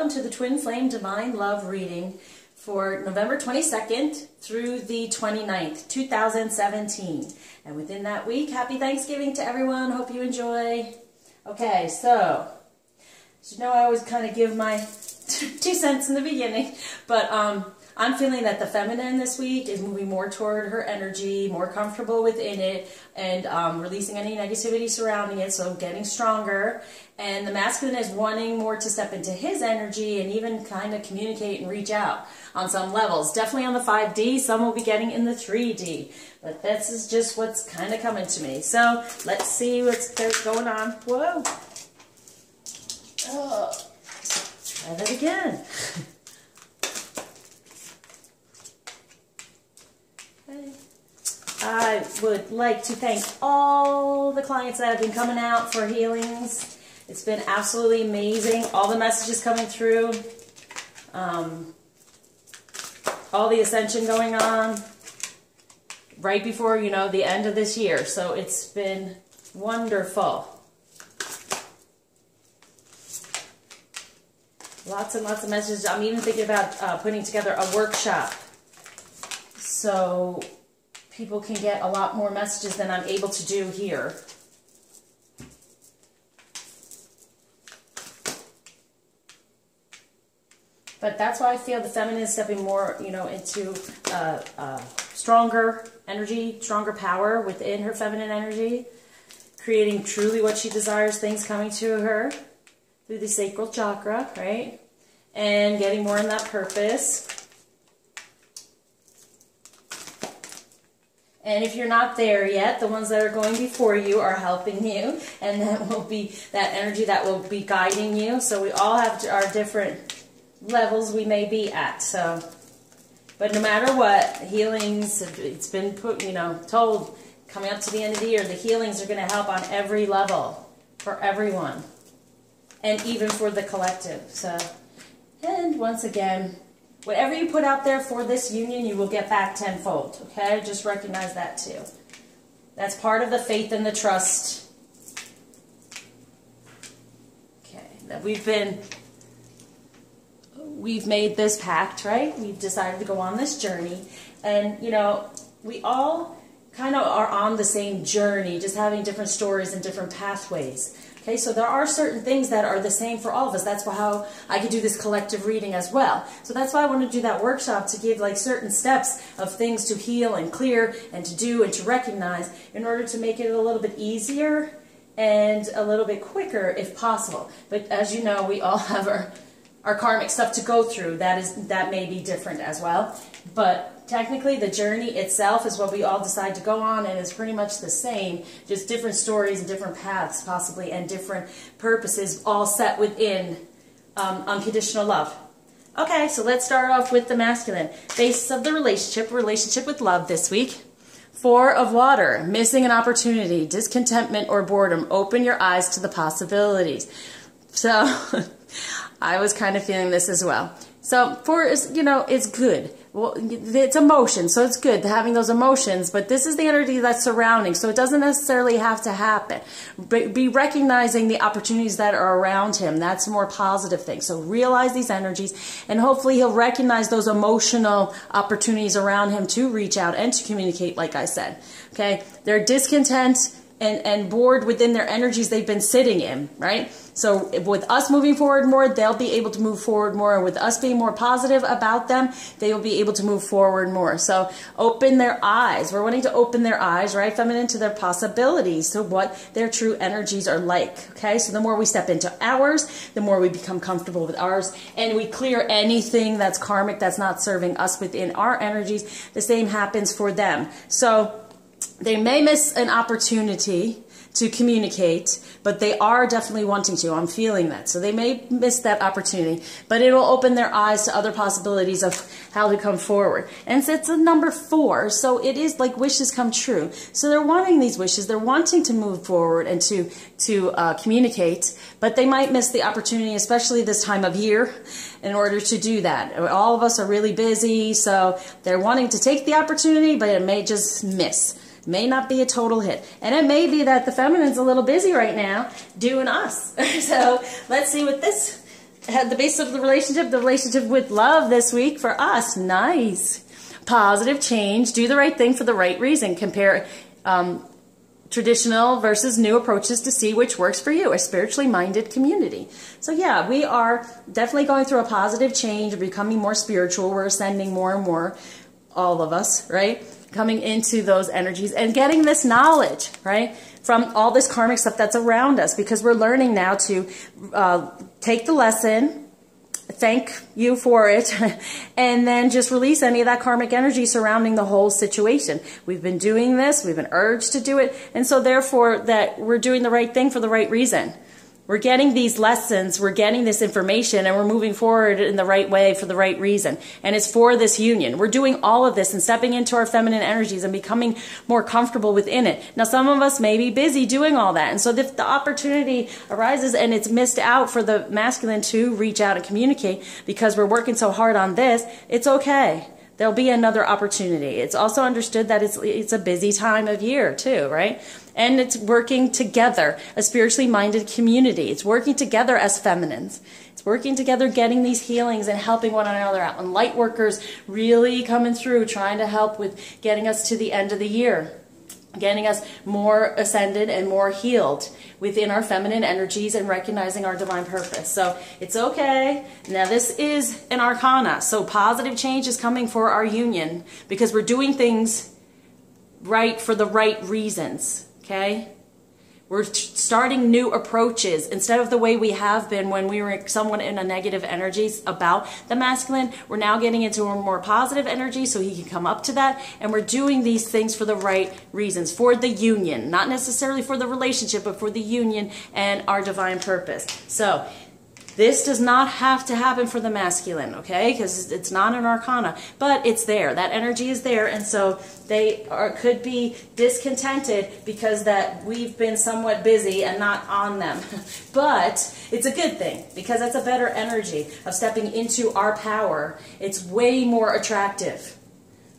welcome to the Twin Flame Divine Love reading for November 22nd through the 29th, 2017. And within that week, happy Thanksgiving to everyone. Hope you enjoy. Okay, so, as you know, I always kind of give my 2 cents in the beginning, but I'm feeling that the feminine this week is moving more toward her energy, more comfortable within it, and releasing any negativity surrounding it, so getting stronger. And the masculine is wanting more to step into his energy and even kind of communicate and reach out on some levels. Definitely on the 5D, some will be getting in the 3D. But this is just what's kind of coming to me. So let's see what's going on. Whoa. Oh. Try that again. Okay. I would like to thank all the clients that have been coming out for healings. It's been absolutely amazing. All the messages coming through. All the ascension going on right before, you know, the end of this year. So it's been wonderful. Lots and lots of messages. I'm even thinking about putting together a workshop so people can get a lot more messages than I'm able to do here. But that's why I feel the feminine is stepping more, you know, into stronger energy, stronger power within her feminine energy, creating truly what she desires, things coming to her through the sacral chakra, right? And getting more in that purpose. And if you're not there yet, the ones that are going before you are helping you, and that will be that energy that will be guiding you. So we all have our different levels we may be at. So, but no matter what, healings, it's been put, you know, told coming up to the end of the year, the healings are going to help on every level for everyone, and even for the collective. So, and once again, whatever you put out there for this union, you will get back tenfold. Okay, just recognize that too. That's part of the faith and the trust. Okay, that we've made this pact, right? We've decided to go on this journey. And, you know, we all kind of are on the same journey, just having different stories and different pathways. Okay, so there are certain things that are the same for all of us. That's how I could do this collective reading as well. So that's why I want to do that workshop, to give like certain steps of things to heal and clear and to do and to recognize, in order to make it a little bit easier and a little bit quicker if possible. But as you know, we all have our karmic stuff to go through. That may be different as well. But technically the journey itself is what we all decide to go on, and it's pretty much the same, just different stories and different paths possibly, and different purposes, all set within unconditional love. Okay, so let's start off with the masculine. Basis of the relationship with love this week. 4 of water, missing an opportunity, discontentment or boredom. Open your eyes to the possibilities. So I was kind of feeling this as well. So 4 is, you know, it's good. Well, it's emotion, so it's good having those emotions, but this is the energy that's surrounding, so it doesn't necessarily have to happen. Be recognizing the opportunities that are around him. That's a more positive thing. So realize these energies, and hopefully he'll recognize those emotional opportunities around him to reach out and to communicate, like I said. Okay, they're discontent and bored within their energies they've been sitting in, right? So with us moving forward more, they'll be able to move forward more. And with us being more positive about them, they will be able to move forward more. So open their eyes. We're wanting to open their eyes, right, feminine, to their possibilities, to what their true energies are like, okay? So the more we step into ours, the more we become comfortable with ours, and we clear anything that's karmic, that's not serving us within our energies. The same happens for them. So they may miss an opportunity to communicate, but they are definitely wanting to. I'm feeling that. So they may miss that opportunity, but it will open their eyes to other possibilities of how to come forward. And so it's a number 4, so it is like wishes come true. So they're wanting these wishes. They're wanting to move forward and to communicate, but they might miss the opportunity, especially this time of year, in order to do that. All of us are really busy, so they're wanting to take the opportunity, but it may just miss. May not be a total hit. And it may be that the feminine's a little busy right now doing us. So let's see what this Had the basis of the relationship with love this week for us. Nice. Positive change. Do the right thing for the right reason. Compare traditional versus new approaches to see which works for you. A spiritually minded community. So yeah, we are definitely going through a positive change, becoming more spiritual. We're ascending more and more, all of us, right? Coming into those energies and getting this knowledge, right? From all this karmic stuff that's around us, because we're learning now to take the lesson, thank you for it, and then just release any of that karmic energy surrounding the whole situation. We've been doing this, we've been urged to do it, and so therefore that we're doing the right thing for the right reason. We're getting these lessons, we're getting this information, and we're moving forward in the right way for the right reason. And it's for this union. We're doing all of this and stepping into our feminine energies and becoming more comfortable within it. Now, some of us may be busy doing all that. And so if the opportunity arises and it's missed out for the masculine to reach out and communicate because we're working so hard on this, it's okay. There'll be another opportunity. It's also understood that it's a busy time of year too, right? And it's working together, a spiritually minded community. It's working together as feminines. It's working together, getting these healings and helping one another out. And light workers really coming through, trying to help with getting us to the end of the year, getting us more ascended and more healed within our feminine energies and recognizing our divine purpose. So it's okay. Now this is an arcana. So positive change is coming for our union because we're doing things right for the right reasons. Okay? We're starting new approaches instead of the way we have been when we were somewhat in a negative energies about the masculine. We're now getting into a more positive energy so he can come up to that. And we're doing these things for the right reasons, for the union, not necessarily for the relationship, but for the union and our divine purpose. So this does not have to happen for the masculine, okay? Because it's not an arcana, but it's there. That energy is there, and so they could be discontented because that we've been somewhat busy and not on them. But it's a good thing because that's a better energy of stepping into our power. It's way more attractive.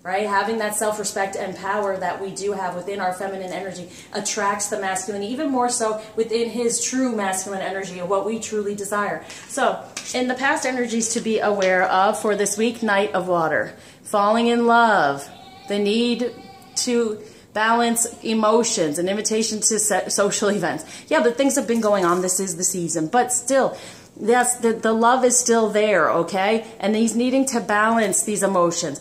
Right? Having that self-respect and power that we do have within our feminine energy attracts the masculine, even more so within his true masculine energy of what we truly desire. So, in the past energies to be aware of for this week, Knight of Water, falling in love, the need to balance emotions, an invitation to social events. Yeah, but things have been going on. This is the season. But still, yes, the love is still there, okay? And he's needing to balance these emotions,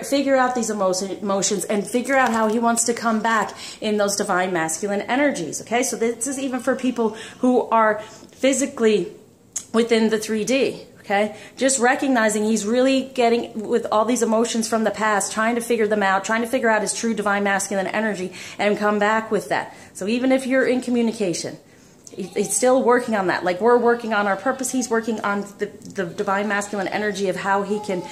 figure out these emotions, and figure out how he wants to come back in those divine masculine energies, okay? So this is even for people who are physically within the 3D, okay? Just recognizing he's really getting with all these emotions from the past, trying to figure them out, trying to figure out his true divine masculine energy and come back with that. So even if you're in communication, he's still working on that. Like we're working on our purpose, he's working on the divine masculine energy of how he can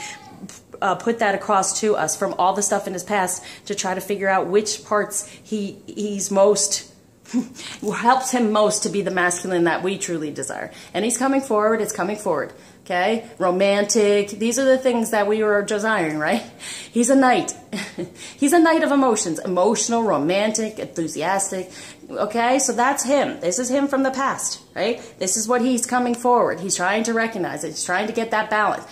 put that across to us from all the stuff in his past to try to figure out which parts he's most helps him most to be the masculine that we truly desire. And he's coming forward, it's coming forward. Okay? Romantic. These are the things that we were desiring, right? He's a knight. He's a knight of emotions. Emotional, romantic, enthusiastic. Okay? So that's him. This is him from the past, right? This is what he's coming forward. He's trying to recognize it. He's trying to get that balance.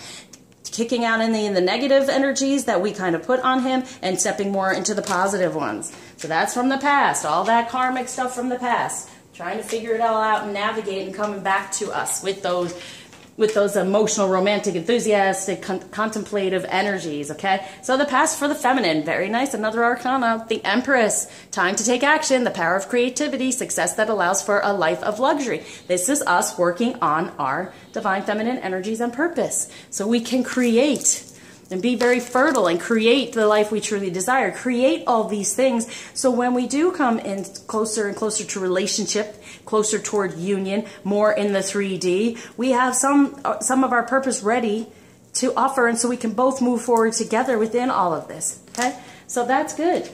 Kicking out in the negative energies that we kind of put on him and stepping more into the positive ones. So that's from the past. All that karmic stuff from the past. Trying to figure it all out and navigate and coming back to us with those emotional, romantic, enthusiastic, contemplative energies, okay? So the past for the feminine, very nice. Another arcana, the Empress. Time to take action, the power of creativity, success that allows for a life of luxury. This is us working on our divine feminine energies and purpose. So we can create and be very fertile and create the life we truly desire. Create all these things so when we do come in closer and closer to relationship, closer toward union, more in the 3D, we have some of our purpose ready to offer, and so we can both move forward together within all of this, okay? So that's good.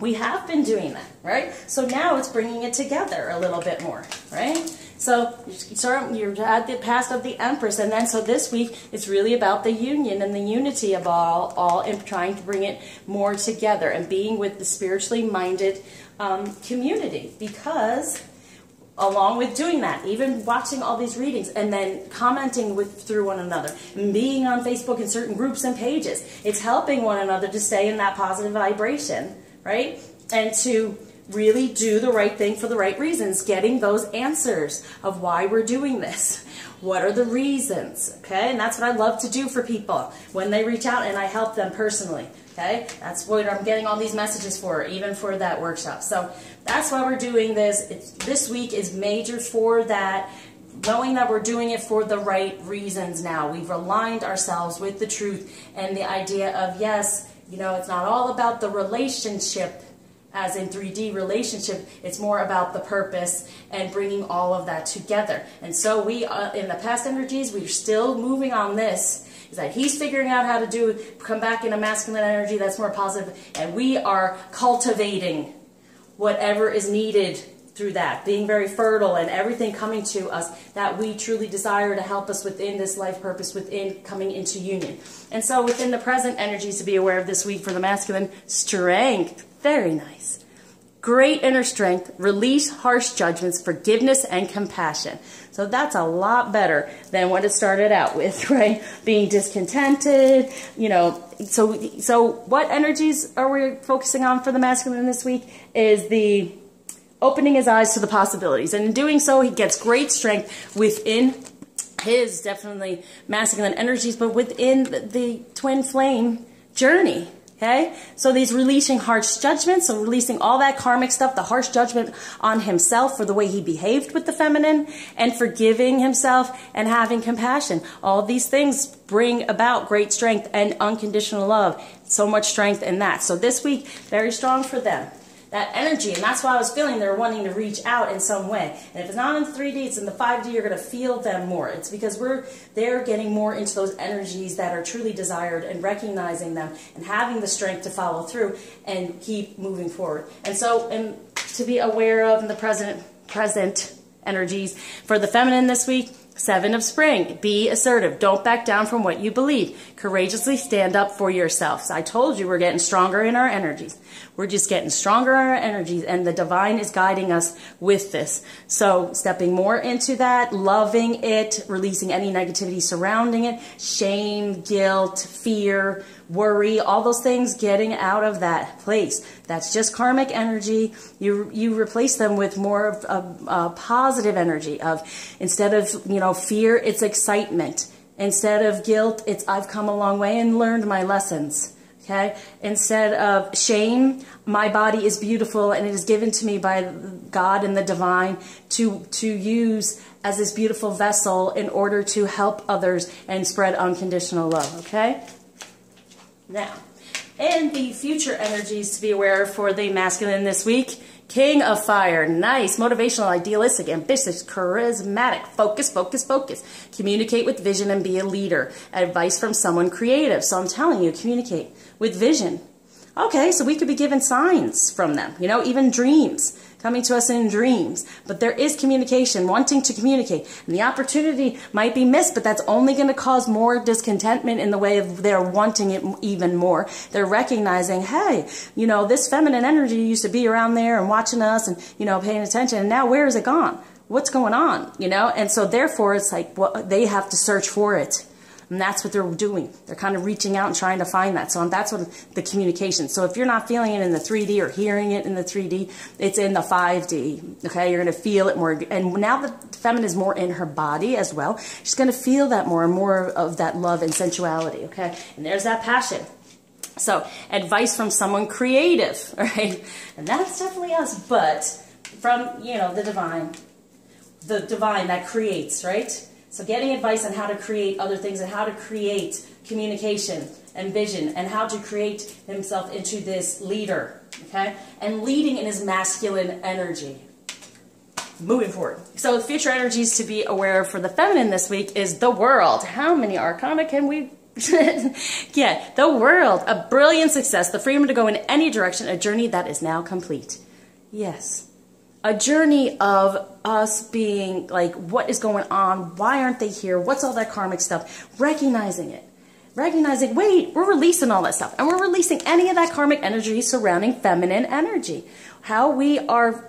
We have been doing that, right? So now it's bringing it together a little bit more, right? So you're at the past of the Empress, and then so this week it's really about the union and the unity of all and trying to bring it more together and being with the spiritually minded community, because along with doing that, even watching all these readings and then commenting through one another, and being on Facebook in certain groups and pages, it's helping one another to stay in that positive vibration, right? And to really do the right thing for the right reasons, getting those answers of why we're doing this. What are the reasons, okay? And that's what I love to do for people when they reach out and I help them personally, okay? That's what I'm getting all these messages for, even for that workshop. So that's why we're doing this. This week is major for that, knowing that we're doing it for the right reasons now. We've aligned ourselves with the truth and the idea of, yes, you know, it's not all about the relationship as in 3D relationship, it's more about the purpose and bringing all of that together. And so we, in the past energies, we're still moving on this. Is that he's figuring out how to come back in a masculine energy that's more positive, and we are cultivating whatever is needed through that, being very fertile and everything coming to us that we truly desire to help us within this life purpose, within coming into union. And so within the present energies to be aware of this week for the masculine, strength. Very nice. Great inner strength, release harsh judgments, forgiveness, and compassion. So that's a lot better than what it started out with, right? Being discontented, you know. So what energies are we focusing on for the masculine this week is the opening his eyes to the possibilities. And in doing so, he gets great strength within his definitely masculine energies, but within the twin flame journey. Okay, so these releasing harsh judgments, so releasing all that karmic stuff, the harsh judgment on himself for the way he behaved with the feminine, and forgiving himself and having compassion. All these things bring about great strength and unconditional love. So much strength in that. So this week, very strong for them. That energy, and that's why I was feeling they're wanting to reach out in some way. And if it's not in 3D, it's in the 5D, you're going to feel them more. It's because they're getting more into those energies that are truly desired and recognizing them and having the strength to follow through and keep moving forward. And so, and to be aware of in the present energies for the feminine this week, 7 of Spring, be assertive. Don't back down from what you believe. Courageously stand up for yourselves. I told you we're getting stronger in our energies. We're just getting stronger in our energies, and the divine is guiding us with this. So stepping more into that, loving it, releasing any negativity surrounding it, shame, guilt, fear, worry, all those things, getting out of that place. That's just karmic energy. You replace them with more of a positive energy of, instead of, you know, fear, it's excitement. Instead of guilt, it's I've come a long way and learned my lessons. Okay? Instead of shame, my body is beautiful and it is given to me by God and the divine to use as this beautiful vessel in order to help others and spread unconditional love. Okay? Now, and the future energies to be aware of for the masculine this week. King of Fire, nice, motivational, idealistic, ambitious, charismatic, focus, focus, focus. Communicate with vision and be a leader. Advice from someone creative. So I'm telling you, communicate with vision. Okay, so we could be given signs from them, you know, even dreams. Coming to us in dreams. But there is communication, wanting to communicate. And the opportunity might be missed, but that's only going to cause more discontentment in the way of they're wanting it even more. They're recognizing, hey, you know, this feminine energy used to be around there and watching us and, you know, paying attention. And now where is it gone? What's going on? You know? And so therefore it's like, well, they have to search for it. And that's what they're doing. They're kind of reaching out and trying to find that. So that's what the communication. So if you're not feeling it in the 3D or hearing it in the 3D, it's in the 5D. Okay, you're going to feel it more. And now the feminine is more in her body as well. She's going to feel that more and more of that love and sensuality. Okay, and there's that passion. So advice from someone creative, right? And that's definitely us, but from, you know, the divine that creates, right? So getting advice on how to create other things and how to create communication and vision and how to create himself into this leader, okay? And leading in his masculine energy. Moving forward. So the future energies to be aware of for the feminine this week is the World. How many arcana can we get? The World, a brilliant success, the freedom to go in any direction, a journey that is now complete. Yes. A journey of us being like, what is going on? Why aren't they here? What's all that karmic stuff? Recognizing it. Recognizing, wait, we're releasing all that stuff. And we're releasing any of that karmic energy surrounding feminine energy. How we are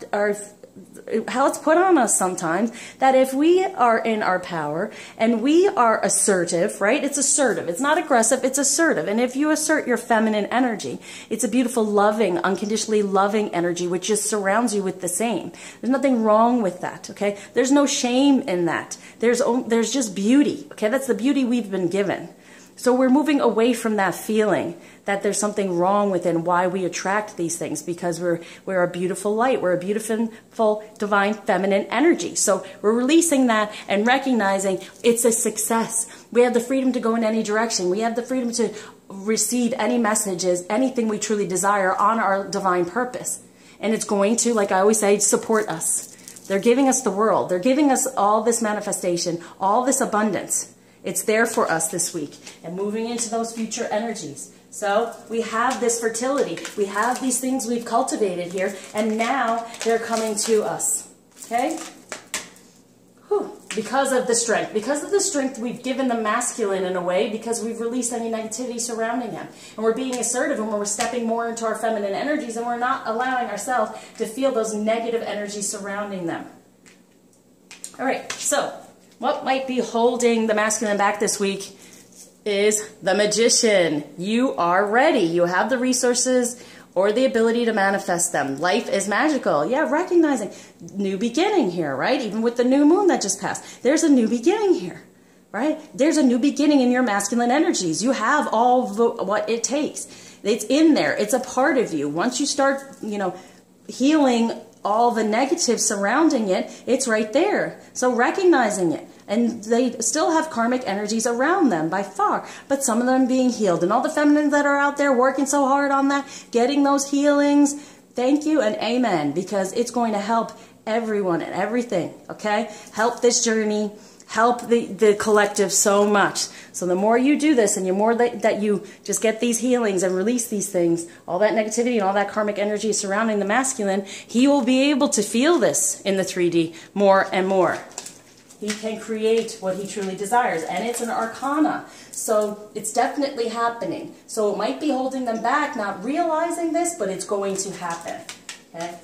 how it's put on us sometimes, that if we are in our power and we are assertive, right? It's assertive. It's not aggressive. It's assertive. And if you assert your feminine energy, it's a beautiful, loving, unconditionally loving energy, which just surrounds you with the same. There's nothing wrong with that, okay? There's no shame in that. There's just beauty, okay? That's the beauty we've been given. So we're moving away from that feeling that there's something wrong within why we attract these things, because we're a beautiful light. We're a beautiful, divine, feminine energy. So we're releasing that and recognizing it's a success. We have the freedom to go in any direction. We have the freedom to receive any messages, anything we truly desire on our divine purpose. And it's going to, like I always say, support us. They're giving us the world. They're giving us all this manifestation, all this abundance. It's there for us this week and moving into those future energies. So we have this fertility. We have these things we've cultivated here, and now they're coming to us. Okay? Whew. Because of the strength. Because of the strength we've given the masculine in a way, because we've released any negativity surrounding him. And we're being assertive, and we're stepping more into our feminine energies, and we're not allowing ourselves to feel those negative energies surrounding them. All right, so what might be holding the masculine back this week is the Magician. You are ready. You have the resources or the ability to manifest them. Life is magical. Yeah, recognizing new beginning here, right? Even with the new moon that just passed, there's a new beginning here, right? There's a new beginning in your masculine energies. You have all what it takes. It's in there. It's a part of you. Once you start, healing all the negatives surrounding it, it's right there. So recognizing it. And they still have karmic energies around them by far, but some of them being healed. And all the feminines that are out there working so hard on that, getting those healings, thank you and amen, because it's going to help everyone and everything, okay? Help this journey, help the collective so much. So the more you do this and the more that you just get these healings and release these things, all that negativity and all that karmic energy surrounding the masculine, he will be able to feel this in the 3D more and more. He can create what he truly desires, and it's an arcana, so it's definitely happening. So it might be holding them back, not realizing this, but it's going to happen, okay?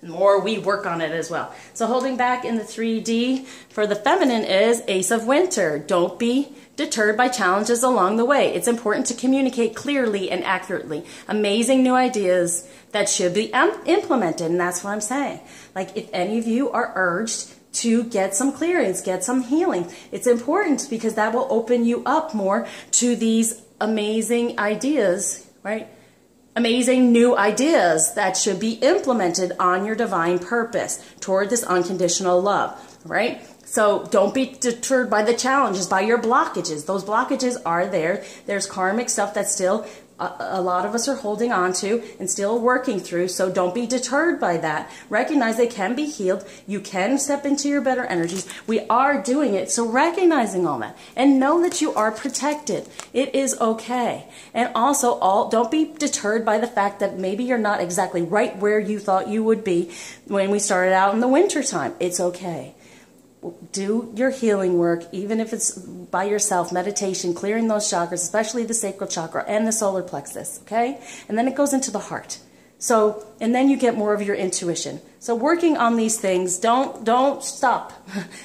The more we work on it as well. So holding back in the 3D for the feminine is Ace of Winter. Don't be deterred by challenges along the way. It's important to communicate clearly and accurately. Amazing new ideas that should be implemented, and that's what I'm saying. Like, if any of you are urged to get some clearance, get some healing, it's important, because that will open you up more to these amazing ideas, right? Amazing new ideas that should be implemented on your divine purpose toward this unconditional love, right? So don't be deterred by the challenges, by your blockages. Those blockages are there. There's karmic stuff that's still a lot of us are holding on to and still working through, so don't be deterred by that. Recognize they can be healed. You can step into your better energies. We are doing it, so recognizing all that. And know that you are protected. It is okay. And also, don't be deterred by the fact that maybe you're not exactly right where you thought you would be when we started out in the winter time. It's okay. Do your healing work, even if it's by yourself, meditation, clearing those chakras, especially the sacral chakra and the solar plexus, okay? And then it goes into the heart. So, and then you get more of your intuition. So working on these things, don't stop.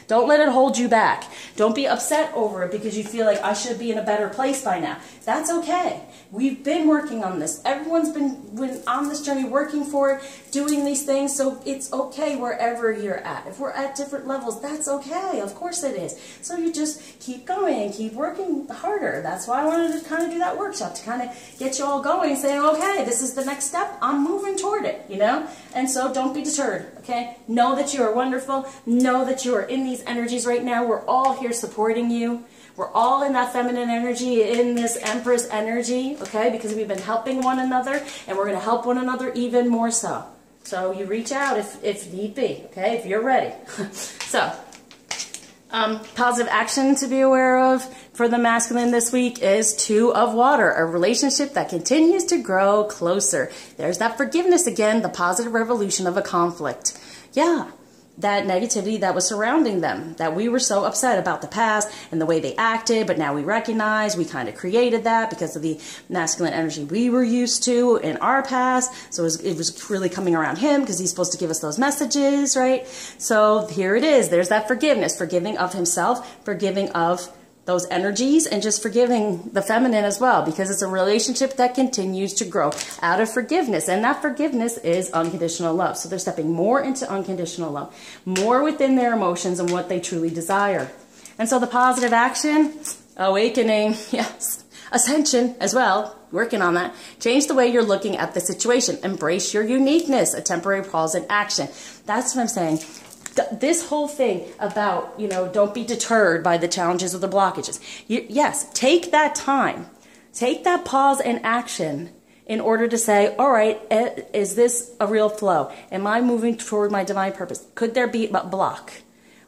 Don't let it hold you back. Don't be upset over it because you feel like I should be in a better place by now. That's okay. We've been working on this. Everyone's been on this journey working for it, doing these things, so it's okay wherever you're at. If we're at different levels, that's okay. Of course it is. So you just keep going and keep working harder. That's why I wanted to kind of do that workshop, to kind of get you all going, saying, okay, this is the next step. I'm moving toward it, And so don't be deterred, okay? Know that you are wonderful. Know that you are in these energies right now. We're all here supporting you. We're all in that feminine energy, in this Empress energy, okay? Because we've been helping one another, and we're going to help one another even more so. So you reach out if need be, okay? If you're ready. So, positive action to be aware of for the masculine this week is 2 of Water, a relationship that continues to grow closer. There's that forgiveness again, the positive revolution of a conflict. Yeah. that negativity that was surrounding them, that we were so upset about the past and the way they acted, but now we recognize we kind of created that because of the masculine energy we were used to in our past. So it was really coming around him because he's supposed to give us those messages, right? So here it is. There's that forgiveness, forgiving of himself, forgiving of those energies, and just forgiving the feminine as well, because it's a relationship that continues to grow out of forgiveness, and that forgiveness is unconditional love. So they're stepping more into unconditional love, more within their emotions and what they truly desire. And so the positive action, awakening, yes, ascension as well, working on that. Change the way you're looking at the situation. Embrace your uniqueness, a temporary pause in action. That's what I'm saying. This whole thing about, don't be deterred by the challenges or the blockages. Yes, take that time. Take that pause and action in order to say, all right, is this a real flow? Am I moving toward my divine purpose? Could there be a block?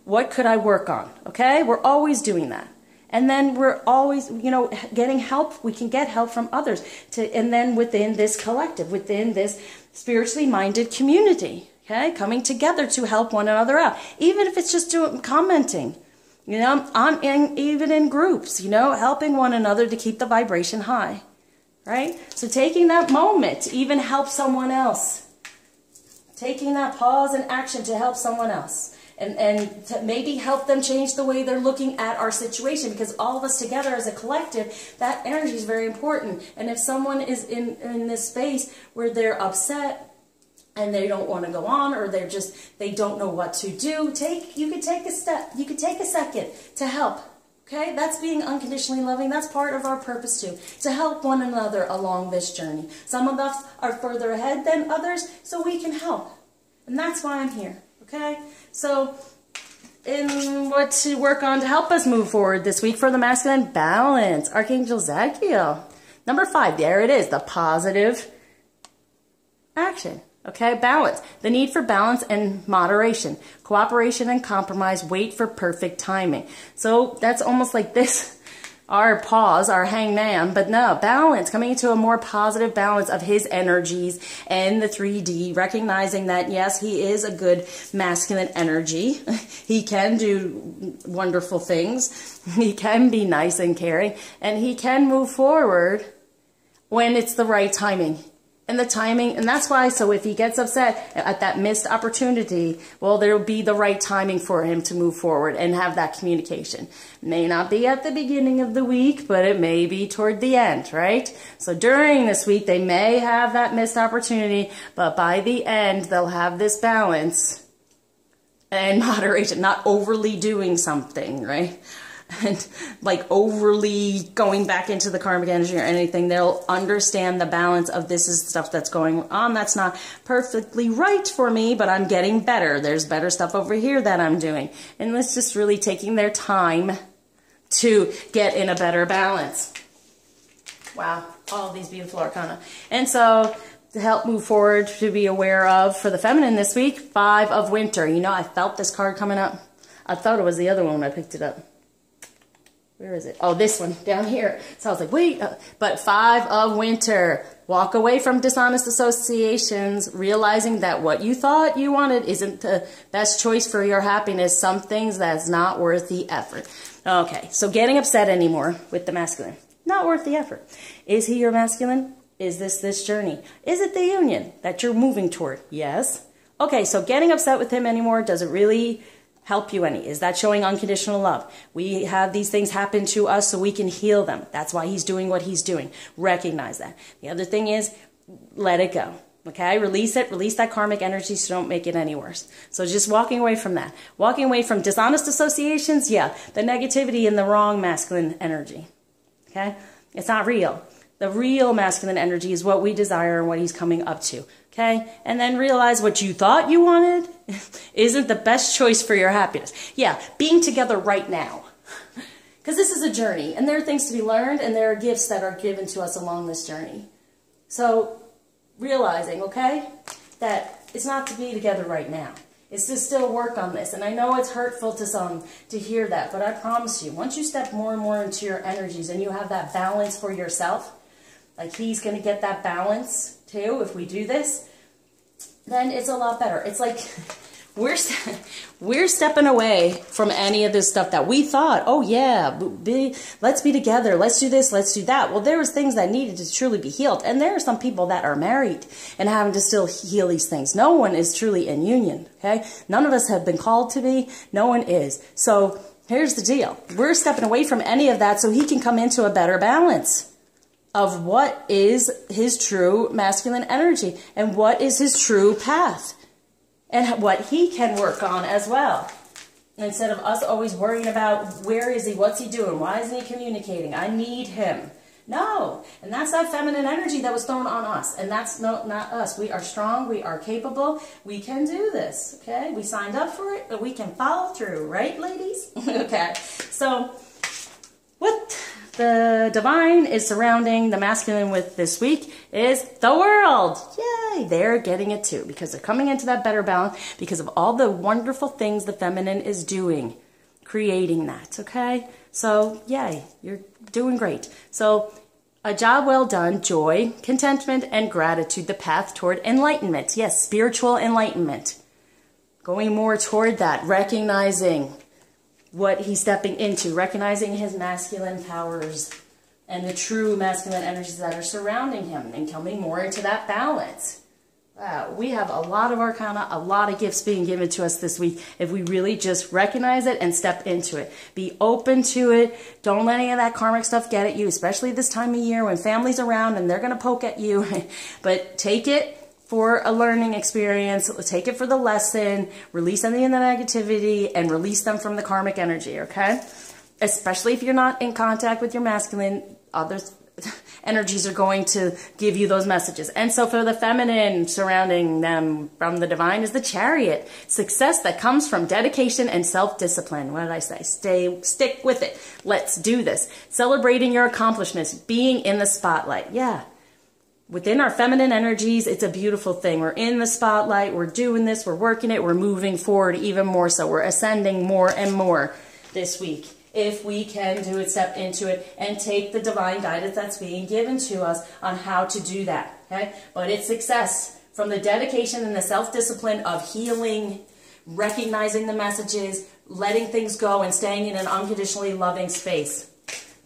What could I work on? Okay, we're always doing that. And then we're always, getting help. We can get help from others. And then within this collective, within this spiritually minded community. Okay, coming together to help one another out, even if it's just commenting, even in groups, helping one another to keep the vibration high, right? So taking that moment to even help someone else, taking that pause and action to help someone else, and to maybe help them change the way they're looking at our situation, because all of us together as a collective, that energy is very important. And if someone is in this space where they're upset, and they don't want to go on, or they don't know what to do, you could take a step, you could take a second to help, okay? That's being unconditionally loving. That's part of our purpose too, to help one another along this journey. Some of us are further ahead than others, so we can help. And that's why I'm here, okay? So, in what to work on to help us move forward this week for the masculine balance, Archangel Zadkiel. Number 5, there it is, the positive action. Okay, balance. The need for balance and moderation. Cooperation and compromise. Wait for perfect timing. So that's almost like this, our pause, our hangman, but no, balance. Coming into a more positive balance of his energies and the 3D, recognizing that, yes, he is a good masculine energy. He can do wonderful things. He can be nice and caring, and he can move forward when it's the right timing. And the timing, and that's why, so if he gets upset at that missed opportunity, well, there'll be the right timing for him to move forward and have that communication. May not be at the beginning of the week, but it may be toward the end, right? So during this week, they may have that missed opportunity, but by the end, they'll have this balance and moderation, not overly doing something, right? And like overly going back into the karmic energy or anything. They'll understand the balance of this is stuff that's going on that's not perfectly right for me, but I'm getting better. There's better stuff over here that I'm doing. And it's just really taking their time to get in a better balance. Wow, all of these beautiful arcana. And so to help move forward, to be aware of for the feminine this week, 5 of Winter. I felt this card coming up. I thought it was the other one when I picked it up. Where is it? Oh, this one down here. So I was like, wait, but 5 of Winter. Walk away from dishonest associations, realizing that what you thought you wanted isn't the best choice for your happiness. Some things that's not worth the effort. Okay, so getting upset anymore with the masculine. Not worth the effort. Is he your masculine? Is this journey? Is it the union that you're moving toward? Yes. Okay, so getting upset with him anymore, does it really help you any? Is that showing unconditional love? We have these things happen to us so we can heal them. That's why he's doing what he's doing. Recognize that. The other thing is, let it go. Okay? Release it. Release that karmic energy so don't make it any worse. So just walking away from that. Walking away from dishonest associations, yeah. The negativity and the wrong masculine energy. Okay? It's not real. The real masculine energy is what we desire and what he's coming up to. Okay? And then realize what you thought you wanted isn't the best choice for your happiness. Yeah, being together right now. Because this is a journey, and there are things to be learned, and there are gifts that are given to us along this journey. So, realizing, okay, that it's not to be together right now. It's to still work on this. And I know it's hurtful to some to hear that, but I promise you, once you step more and more into your energies and you have that balance for yourself, like he's going to get that balance too if we do this, then it's a lot better. It's like we're stepping away from any of this stuff that we thought, oh yeah, let's be together, let's do this, let's do that. Well, there was things that needed to truly be healed. And there are some people that are married and having to still heal these things. No one is truly in union, okay? None of us have been called to be. No one is. So here's the deal. We're stepping away from any of that so he can come into a better balance of what is his true masculine energy and what is his true path. And what he can work on as well. Instead of us always worrying about where is he, what's he doing, why isn't he communicating, I need him. No, and that's that feminine energy that was thrown on us. And that's not us. We are strong, we are capable, we can do this, okay? We signed up for it, but we can follow through, right, ladies? Okay, so what the divine is surrounding the masculine with this week is the world. Yay, they're getting it too because they're coming into that better balance because of all the wonderful things the feminine is doing, creating that, okay? So, yay, you're doing great. So, a job well done, joy, contentment, and gratitude, the path toward enlightenment. Yes, spiritual enlightenment. Going more toward that, recognizing what he's stepping into, recognizing his masculine powers and the true masculine energies that are surrounding him and coming more into that balance. Wow, we have a lot of arcana, a lot of gifts being given to us this week if we really just recognize it and step into it. Be open to it. Don't let any of that karmic stuff get at you, especially this time of year when family's around and they're going to poke at you. But take it for a learning experience, take it for the lesson, release any of the negativity, and release them from the karmic energy, okay? Especially if you're not in contact with your masculine, other energies are going to give you those messages. And so for the feminine surrounding them from the divine is the Chariot. Success that comes from dedication and self-discipline. What did I say? Stick with it. Let's do this. Celebrating your accomplishments, being in the spotlight. Yeah. Within our feminine energies, it's a beautiful thing. We're in the spotlight, we're doing this, we're working it, we're moving forward even more so. We're ascending more and more this week. If we can do it, step into it, and take the divine guidance that's being given to us on how to do that, okay? But it's success from the dedication and the self-discipline of healing, recognizing the messages, letting things go, and staying in an unconditionally loving space.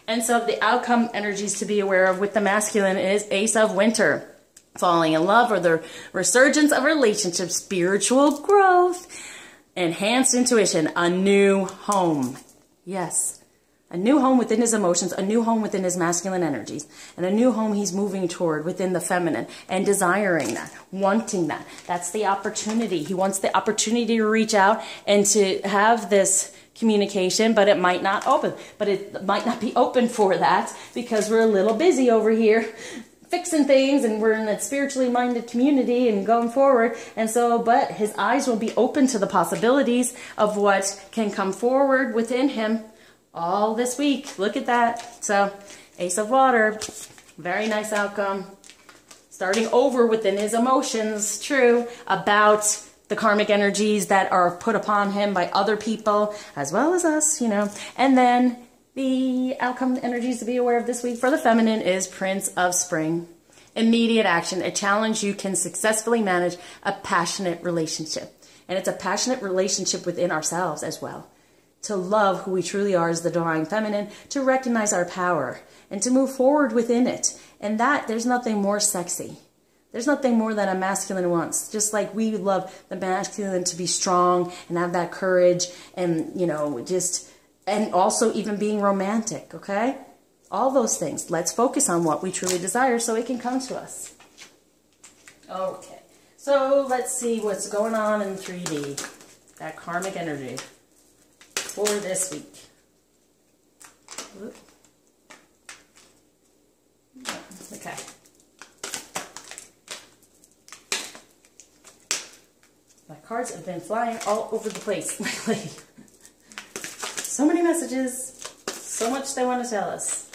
And so the outcome energies to be aware of with the masculine is Ace of Winter. Falling in love or the resurgence of relationships, spiritual growth, enhanced intuition, a new home. Yes, a new home within his emotions, a new home within his masculine energies, and a new home he's moving toward within the feminine and desiring that, wanting that. That's the opportunity. He wants the opportunity to reach out and to have this communication, but it might not be open for that because we're a little busy over here fixing things and we're in a spiritually minded community and going forward. And so, but his eyes will be open to the possibilities of what can come forward within him all this week. Look at that. So, Ace of Water, very nice outcome. Starting over within his emotions, true, about the karmic energies that are put upon him by other people, as well as us, you know. And then the outcome energies to be aware of this week for the feminine is Prince of Spring. Immediate action, a challenge you can successfully manage, a passionate relationship. And it's a passionate relationship within ourselves as well. To love who we truly are as the divine feminine, to recognize our power, and to move forward within it. And that, there's nothing more sexy. There's nothing more than a masculine wants. Just like we love the masculine to be strong and have that courage and, you know, and also even being romantic, okay? All those things. Let's focus on what we truly desire so it can come to us. Okay, so let's see what's going on in 3D. That karmic energy for this week. Okay. My cards have been flying all over the place lately. So many messages, so much they want to tell us.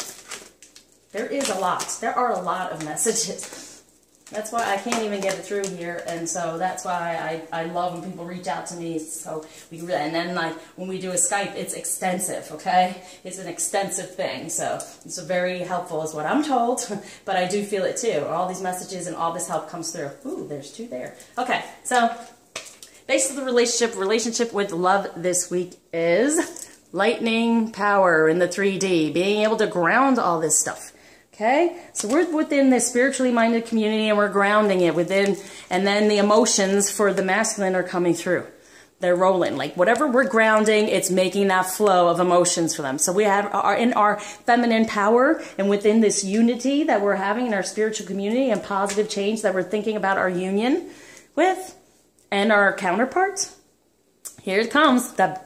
There is a lot. There are a lot of messages. That's why I can't even get it through here, and so that's why I love when people reach out to me. So and then like when we do a Skype, it's extensive, okay? It's an extensive thing, so it's very helpful is what I'm told, but I do feel it too. All these messages and all this help comes through. Ooh, there's two there. Okay, so Base of the relationship with love this week is lightning power in the 3D, being able to ground all this stuff. Okay, so we're within this spiritually minded community and we're grounding it within, and then the emotions for the masculine are coming through. They're rolling. Like whatever we're grounding, it's making that flow of emotions for them. So we have in our feminine power and within this unity that we're having in our spiritual community and positive change that we're thinking about our union with and our counterparts. Here it comes. The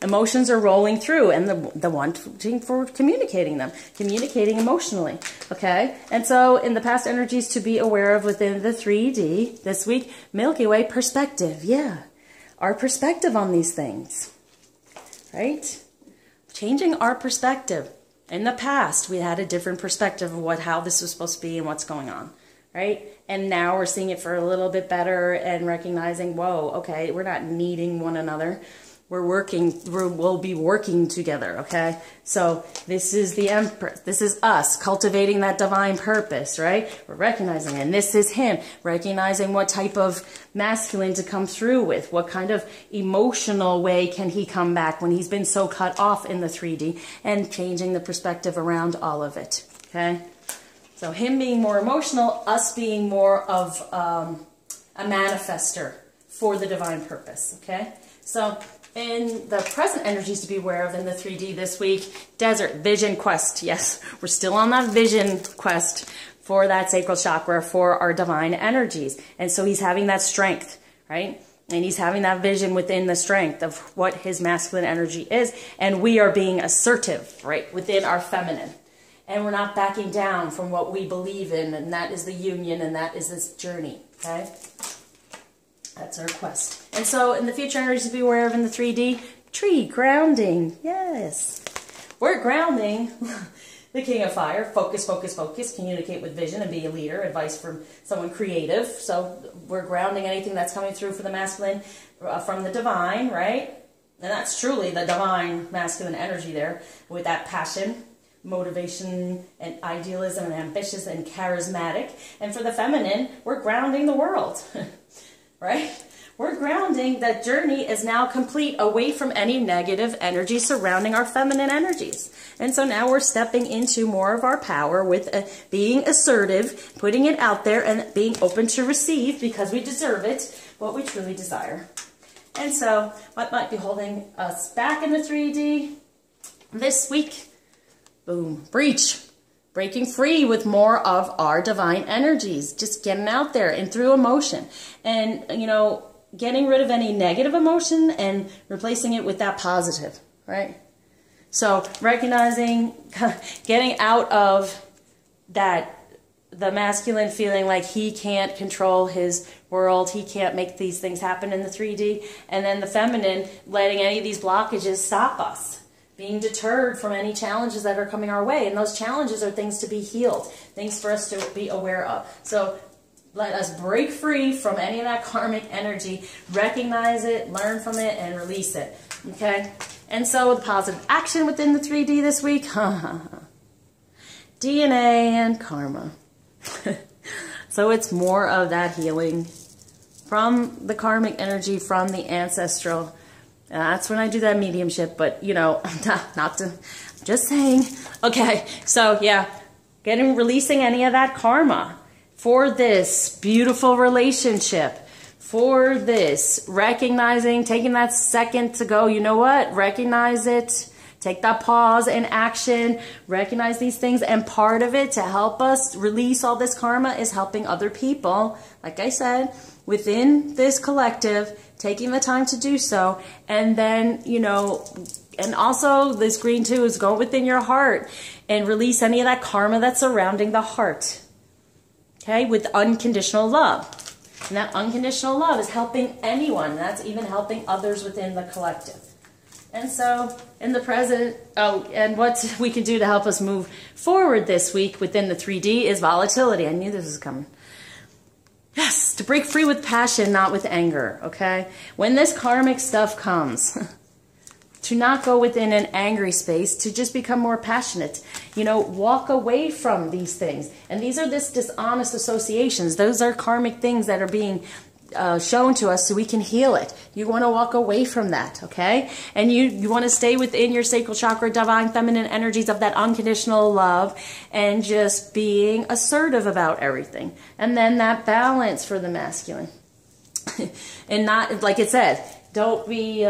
emotions are rolling through and the wanting for communicating them, communicating emotionally. Okay. And so in the past energies to be aware of within the 3D this week, Milky Way perspective. Yeah. Our perspective on these things, right? Changing our perspective. In the past, we had a different perspective of how this was supposed to be and what's going on, right? And now we're seeing it for a little bit better and recognizing, whoa, okay, we're not needing one another. We'll be working together, okay? So this is the Empress. This is us cultivating that divine purpose, right? We're recognizing it. And this is him recognizing what type of masculine to come through with. What kind of emotional way can he come back when he's been so cut off in the 3D, and changing the perspective around all of it, okay? So him being more emotional, us being more of a manifester for the divine purpose, okay? So in the present energies to be aware of in the 3D this week, desert, vision quest. Yes, we're still on that vision quest for that sacral chakra for our divine energies. And so he's having that strength, right? And he's having that vision within the strength of what his masculine energy is. And we are being assertive, right, within our feminine. And we're not backing down from what we believe in. And that is the union, and that is this journey, okay? That's our quest. And so in the future energies to be aware of in the 3D, tree grounding. Yes. We're grounding the King of Fire. Focus, focus, focus. Communicate with vision and be a leader. Advice from someone creative. So we're grounding anything that's coming through for the masculine from the divine, right? And that's truly the divine masculine energy there with that passion, motivation, and idealism, and ambitious and charismatic. And for the feminine, we're grounding the world. Right? We're grounding that journey is now complete away from any negative energy surrounding our feminine energies. And so now we're stepping into more of our power with being assertive, putting it out there and being open to receive because we deserve it, what we truly desire. And so what might be holding us back in the 3D this week? Boom, breach. Breaking free with more of our divine energies. Just getting out there and through emotion. And, you know, getting rid of any negative emotion and replacing it with that positive, right? So recognizing, getting out of that, the masculine feeling like he can't control his world, he can't make these things happen in the 3D. And then the feminine letting any of these blockages stop us. Being deterred from any challenges that are coming our way. And those challenges are things to be healed, things for us to be aware of. So let us break free from any of that karmic energy, recognize it, learn from it, and release it. Okay? And so the positive action within the 3D this week, DNA and karma. So it's more of that healing from the karmic energy, from the ancestral. That's when I do that mediumship, but, you know, not to, just saying. Okay, so, yeah, releasing any of that karma for this beautiful relationship, for this, recognizing, taking that second to go, you know what, recognize it, take that pause and action, recognize these things, and part of it to help us release all this karma is helping other people, like I said, within this collective, taking the time to do so, and then, you know, and also this green too is go within your heart and release any of that karma that's surrounding the heart, okay, with unconditional love. And that unconditional love is helping anyone. That's even helping others within the collective. And so in the present, and what we can do to help us move forward this week within the 3D is volatility. I knew this was coming. Yes, to break free with passion, not with anger, okay? When this karmic stuff comes, to not go within an angry space, to just become more passionate. You know, walk away from these things. And these are dishonest associations. Those are karmic things that are being shown to us so we can heal it. You want to walk away from that, okay? And you want to stay within your sacral chakra, divine feminine energies of that unconditional love and just being assertive about everything. And then that balance for the masculine. And not, like it said, don't be,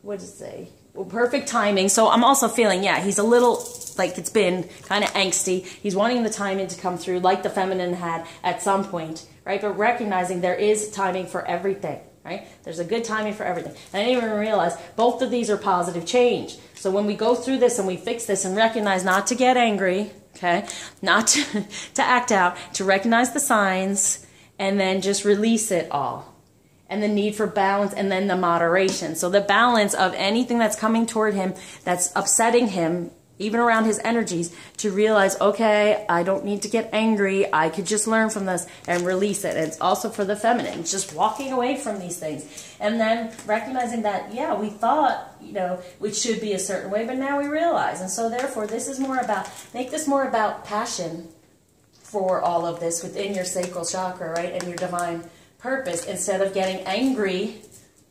what does it say? Well, perfect timing. So I'm also feeling, yeah, he's a little, like it's been kind of angsty. He's wanting the timing to come through like the feminine had at some point, right? But recognizing there is timing for everything, right? There's a good timing for everything. And I didn't even realize both of these are positive change. So when we go through this and we fix this and recognize not to get angry, okay, not to act out, to recognize the signs and then just release it all. And the need for balance, and then the moderation. So the balance of anything that's coming toward him, that's upsetting him, even around his energies, to realize, okay, I don't need to get angry. I could just learn from this and release it. And it's also for the feminine, just walking away from these things. And then recognizing that, yeah, we thought, you know, it should be a certain way, but now we realize. And so therefore, this is more about, make this more about passion for all of this within your sacral chakra, right, and your divine purpose, instead of getting angry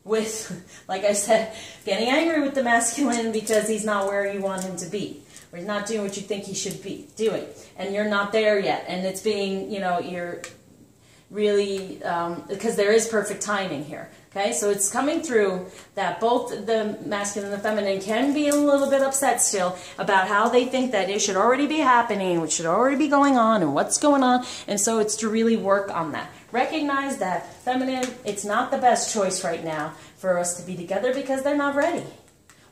with, like I said, getting angry with the masculine because he's not where you want him to be, or he's not doing what you think he should be doing, and you're not there yet, and it's being, you know, you're really, because there is perfect timing here, okay? So it's coming through that both the masculine and the feminine can be a little bit upset still about how they think that it should already be happening, what should already be going on, and what's going on, and so it's to really work on that. Recognize that feminine, it's not the best choice right now for us to be together because they're not ready.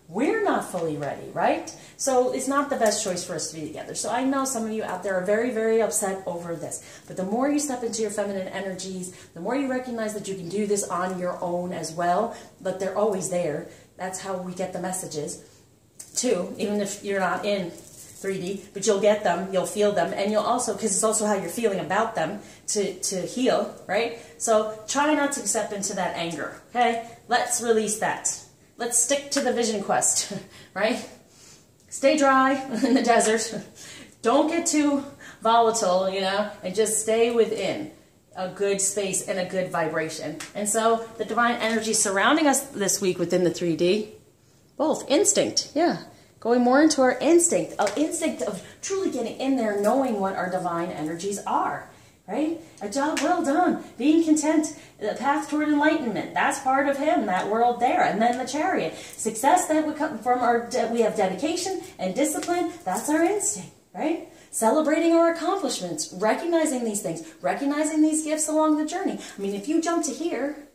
We're not fully ready, right? So it's not the best choice for us to be together. So I know some of you out there are very, very upset over this. But the more you step into your feminine energies, the more you recognize that you can do this on your own as well. But they're always there. That's how we get the messages, too, even if you're not in 3D. But you'll get them, you'll feel them, and you'll also, because it's also how you're feeling about them, to heal, right? So try not to step into that anger, okay? Let's release that. Let's stick to the vision quest, right? Stay dry in the desert. Don't get too volatile, you know, and just stay within a good space and a good vibration. And so the divine energy surrounding us this week within the 3D, both instinct, yeah, going more into our instinct of truly getting in there, knowing what our divine energies are. Right? A job well done. Being content. The path toward enlightenment. That's part of him, that world there. And then the chariot. Success that would come from we have dedication and discipline. That's our instinct. Right? Celebrating our accomplishments. Recognizing these things. Recognizing these gifts along the journey. I mean, if you jump to here,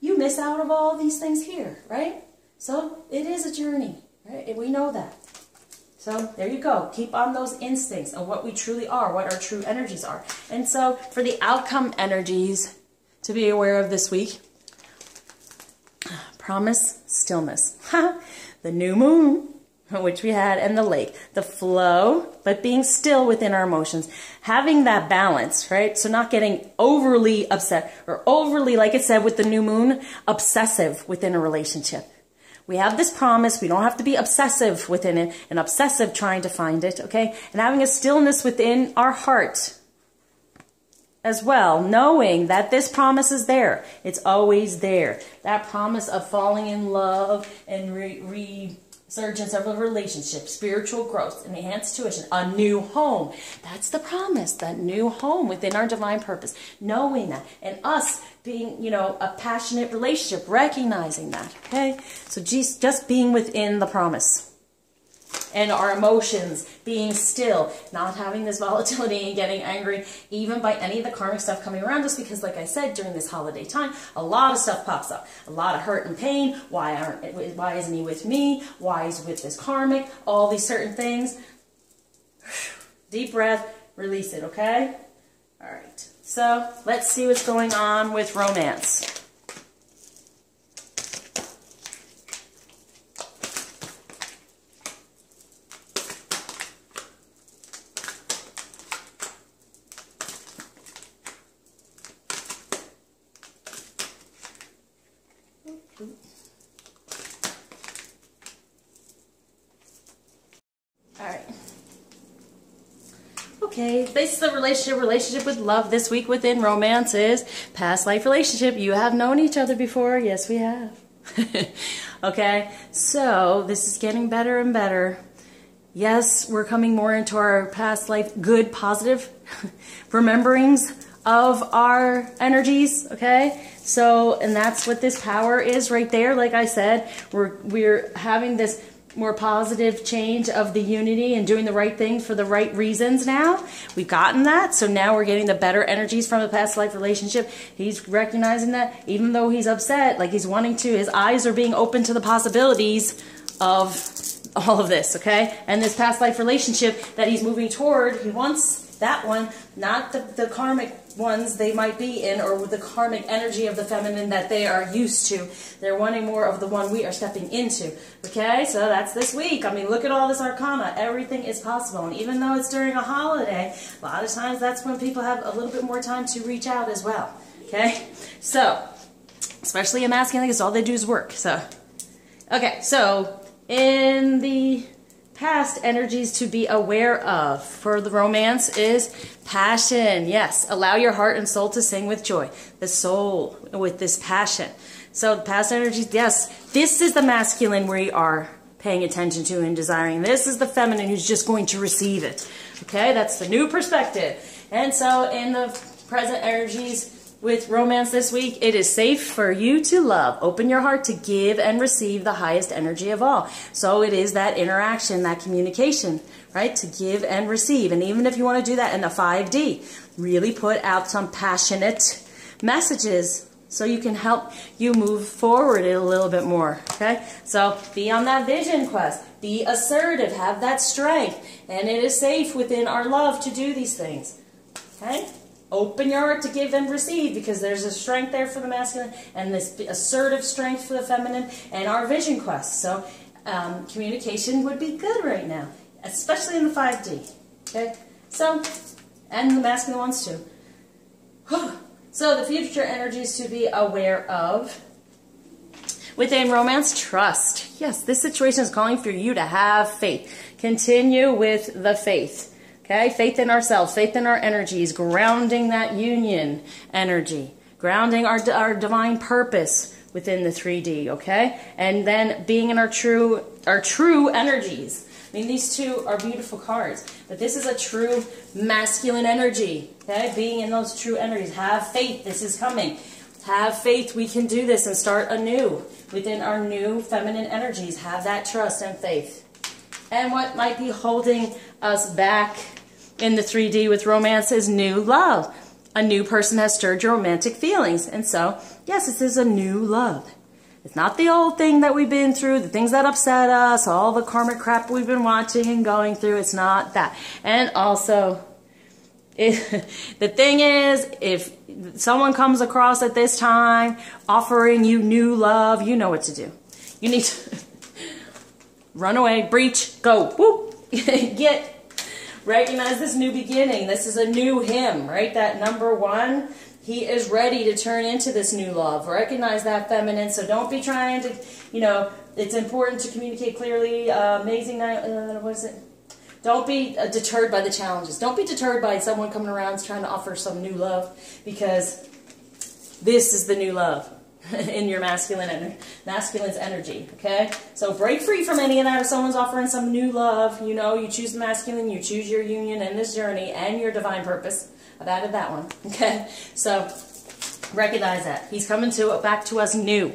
you miss out of all these things here. Right? So it is a journey. Right? And we know that. So there you go. Keep on those instincts of what we truly are, what our true energies are. And so for the outcome energies to be aware of this week, promise, stillness. The new moon, which we had, and the lake. The flow, but being still within our emotions. Having that balance, right? So not getting overly upset or overly, like it said with the new moon, obsessive within a relationship. We have this promise. We don't have to be obsessive within it and obsessive trying to find it, okay? And having a stillness within our heart as well, knowing that this promise is there. It's always there. That promise of falling in love and resurgence of a relationship, spiritual growth, enhanced tuition, a new home. That's the promise, that new home within our divine purpose. Knowing that. And us being, you know, a passionate relationship, recognizing that, okay? So just being within the promise. And our emotions, being still, not having this volatility and getting angry, even by any of the karmic stuff coming around us, because like I said, during this holiday time, a lot of stuff pops up. A lot of hurt and pain. Why isn't he with me? Why is he with this karmic? All these certain things. Deep breath, release it, okay? All right. So let's see what's going on with romance. Okay, this is the relationship with love this week within romance is past life relationship. You have known each other before. Yes, we have. Okay, so this is getting better and better. Yes, we're coming more into our past life, good, positive rememberings of our energies, okay? So, and that's what this power is right there. Like I said, we're having this more positive change of the unity and doing the right thing for the right reasons now. We've gotten that, so now we're getting the better energies from the past life relationship. He's recognizing that, even though he's upset, like he's wanting to, his eyes are being open to the possibilities of all of this, okay? And this past life relationship that he's moving toward, he wants that one, not the karmic ones they might be in, or with the karmic energy of the feminine that they are used to. They're wanting more of the one we are stepping into, okay? So that's this week. I mean, look at all this arcana. Everything is possible. And even though it's during a holiday, a lot of times that's when people have a little bit more time to reach out as well, okay? So, especially a masculine, because all they do is work. So, okay, so in the past, energies to be aware of for the romance is passion. Yes, allow your heart and soul to sing with joy. The soul with this passion. So the past energies, yes, this is the masculine we are paying attention to and desiring. This is the feminine who's just going to receive it. Okay, that's the new perspective. And so in the present energies with romance this week, it is safe for you to love. Open your heart to give and receive the highest energy of all. So it is that interaction, that communication, right? To give and receive. And even if you want to do that in the 5D, really put out some passionate messages so you can help you move forward a little bit more, okay? So be on that vision quest. Be assertive. Have that strength. And it is safe within our love to do these things, okay? Open your heart to give and receive, because there's a strength there for the masculine and this assertive strength for the feminine and our vision quest. So communication would be good right now, especially in the 5D. Okay, so, and the masculine ones too. So the future energies to be aware of within romance, trust. Yes, this situation is calling for you to have faith. Continue with the faith. Okay, faith in ourselves, faith in our energies, grounding that union energy, grounding our divine purpose within the 3D, okay? And then being in our true energies. I mean, these two are beautiful cards, but this is a true masculine energy, okay? Being in those true energies. Have faith, this is coming. Have faith, we can do this and start anew within our new feminine energies. Have that trust and faith. And what might be holding us back in the 3D with romance is new love. A new person has stirred your romantic feelings. And so, yes, this is a new love. It's not the old thing that we've been through, the things that upset us, all the karmic crap we've been watching and going through. It's not that. And also, the thing is, if someone comes across at this time offering you new love, you know what to do. You need to run away, breach, go, whoop, recognize this new beginning. This is a new him, right? That number one, he is ready to turn into this new love. Recognize that feminine, so don't be trying to, you know, it's important to communicate clearly. Amazing night, what is it? Don't be deterred by the challenges. Don't be deterred by someone coming around trying to offer some new love, because this is the new love in your masculine's energy, okay? So break free from any of that. If someone's offering some new love, you know, you choose the masculine, you choose your union and this journey and your divine purpose. I've added that one, okay? So recognize that. He's coming back to us new.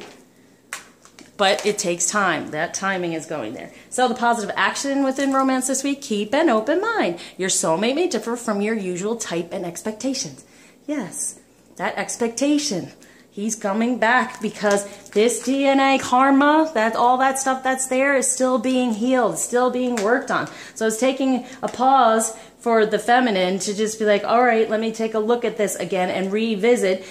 But it takes time. That timing is going there. So the positive action within romance this week, keep an open mind. Your soulmate may differ from your usual type and expectations. Yes, that expectation. He's coming back because this DNA karma, that all that stuff that's there is still being healed, still being worked on. So it's taking a pause for the feminine to just be like, all right, let me take a look at this again and revisit.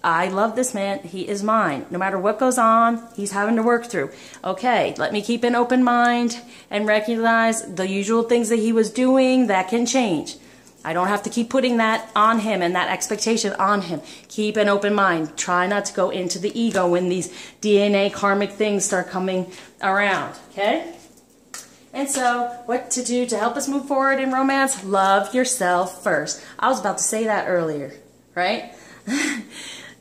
I love this man. He is mine. No matter what goes on, he's having to work through. Okay, let me keep an open mind and recognize the usual things that he was doing that can change. I don't have to keep putting that on him and that expectation on him. Keep an open mind. Try not to go into the ego when these DNA karmic things start coming around, okay? And so, what to do to help us move forward in romance? Love yourself first. I was about to say that earlier, right?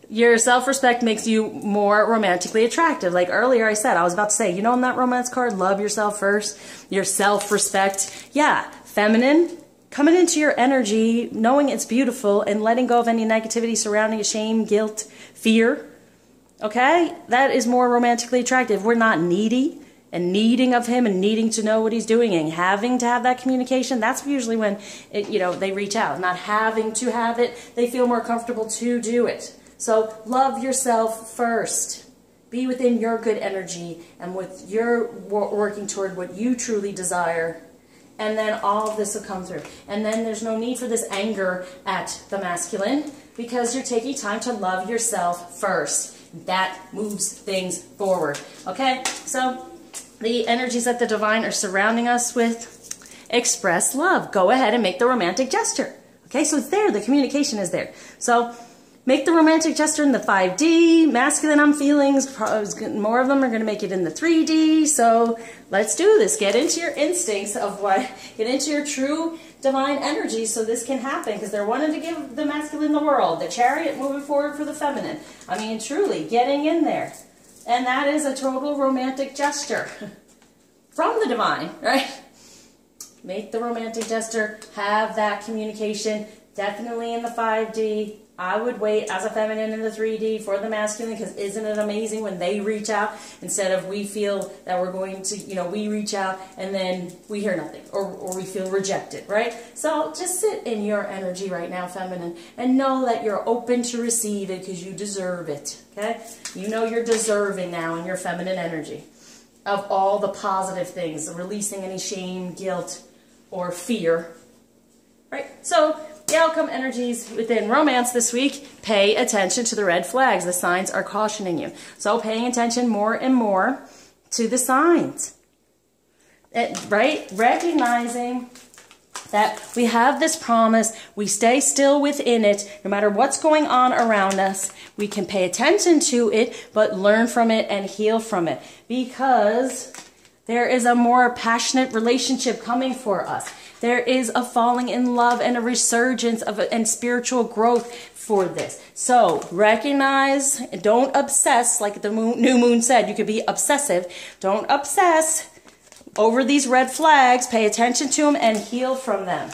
Your self-respect makes you more romantically attractive. Like earlier I said, I was about to say, you know, on that romance card, love yourself first, your self-respect. Yeah, feminine, coming into your energy, knowing it's beautiful, and letting go of any negativity surrounding shame, guilt, fear. Okay? That is more romantically attractive. We're not needy and needing of him and needing to know what he's doing and having to have that communication. That's usually when they reach out. Not having to have it, they feel more comfortable to do it. So love yourself first. Be within your good energy and with your working toward what you truly desire. And then all of this will come through. And then there's no need for this anger at the masculine because you're taking time to love yourself first. That moves things forward. Okay? So the energies that the divine are surrounding us with, express love. Go ahead and make the romantic gesture. Okay? So it's there. The communication is there. So make the romantic gesture in the 5D, masculine I'm feelings, more of them are going to make it in the 3D, so let's do this. Get into your instincts of get into your true divine energy so this can happen, because they're wanting to give the masculine the world, the chariot moving forward for the feminine. I mean, truly, getting in there. And that is a total romantic gesture from the divine, right? Make the romantic gesture, have that communication, definitely in the 5D. I would wait as a feminine in the 3D for the masculine, because isn't it amazing when they reach out instead of we feel that we're going to, we reach out and then we hear nothing or we feel rejected, right? So just sit in your energy right now, feminine, and know that you're open to receive it because you deserve it, okay? You know you're deserving now in your feminine energy of all the positive things, releasing any shame, guilt, or fear, right? So the outcome energies within romance this week, pay attention to the red flags. The signs are cautioning you. So paying attention more and more to the signs. Right? Recognizing that we have this promise. We stay still within it. No matter what's going on around us, we can pay attention to it, but learn from it and heal from it. Because there is a more passionate relationship coming for us. There is a falling in love and a resurgence and spiritual growth for this. So recognize, don't obsess, like the new moon said, you could be obsessive. Don't obsess over these red flags. Pay attention to them and heal from them.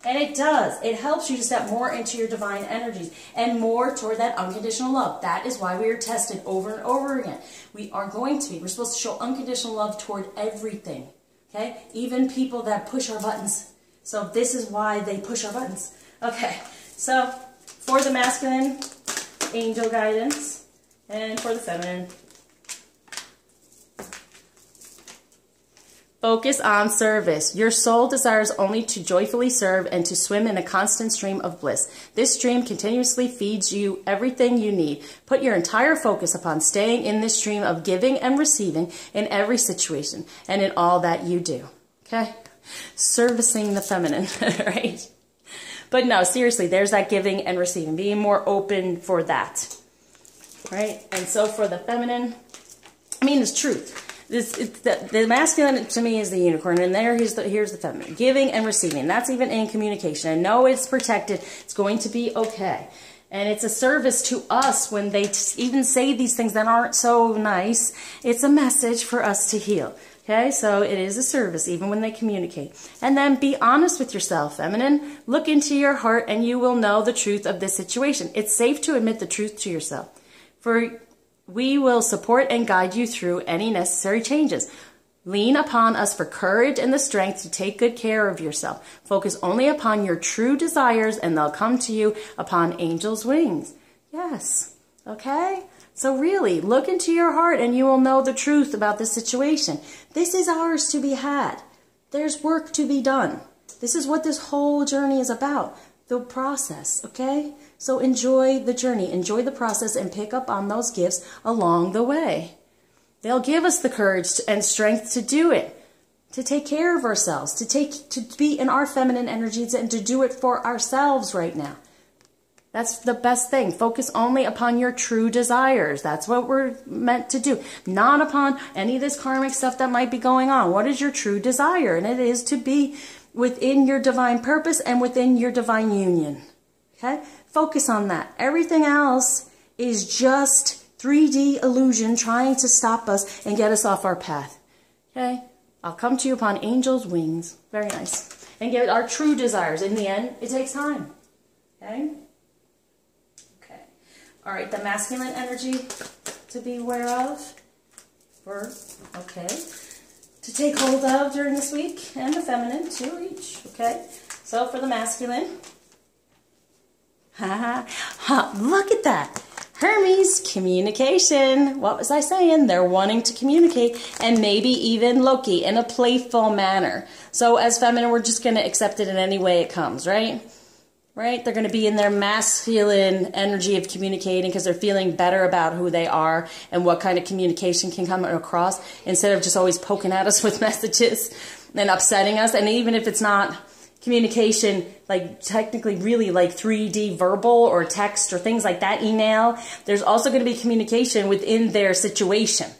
And it does. It helps you to step more into your divine energies and more toward that unconditional love. That is why we are tested over and over again. We are going to be. We're supposed to show unconditional love toward everything. Okay? Even people that push our buttons. So this is why they push our buttons. Okay. So for the masculine, angel guidance. And for the feminine, focus on service. Your soul desires only to joyfully serve and to swim in a constant stream of bliss. This stream continuously feeds you everything you need. Put your entire focus upon staying in this stream of giving and receiving in every situation and in all that you do. Okay? Servicing the feminine, right? But no, seriously, there's that giving and receiving. Being more open for that. Right? And so for the feminine, I mean, it's truth. The masculine to me is the unicorn, and here's the feminine. Giving and receiving. That's even in communication. I know it's protected. It's going to be okay. And it's a service to us when they even say these things that aren't so nice. It's a message for us to heal. Okay, so it is a service even when they communicate. And then be honest with yourself, feminine. Look into your heart and you will know the truth of this situation. It's safe to admit the truth to yourself. For we will support and guide you through any necessary changes. Lean upon us for courage and the strength to take good care of yourself. Focus only upon your true desires and they'll come to you upon angels' wings. Yes. Okay? So really, look into your heart and you will know the truth about this situation. This is ours to be had. There's work to be done. This is what this whole journey is about. The process, okay? So enjoy the journey, enjoy the process, and pick up on those gifts along the way. They'll give us the courage and strength to do it, to take care of ourselves, to be in our feminine energies and to do it for ourselves right now. That's the best thing. Focus only upon your true desires. That's what we're meant to do. Not upon any of this karmic stuff that might be going on. What is your true desire? And it is to be within your divine purpose and within your divine union. Okay? Focus on that. Everything else is just 3D illusion trying to stop us and get us off our path. Okay? I'll come to you upon angels' wings. Very nice. And get our true desires. In the end, it takes time. Okay? Okay. All right, the masculine energy to be aware of. Okay. To take hold of during this week. And the feminine, too, each. Okay? So for the masculine. Look at that. Hermes, communication. What was I saying? They're wanting to communicate, and maybe even Loki in a playful manner. So as feminine, we're just going to accept it in any way it comes, right? Right? They're going to be in their masculine energy of communicating because they're feeling better about who they are and what kind of communication can come across instead of just always poking at us with messages and upsetting us. And even if it's not communication, like technically really like 3D verbal or text or things like that, email, there's also going to be communication within their situation.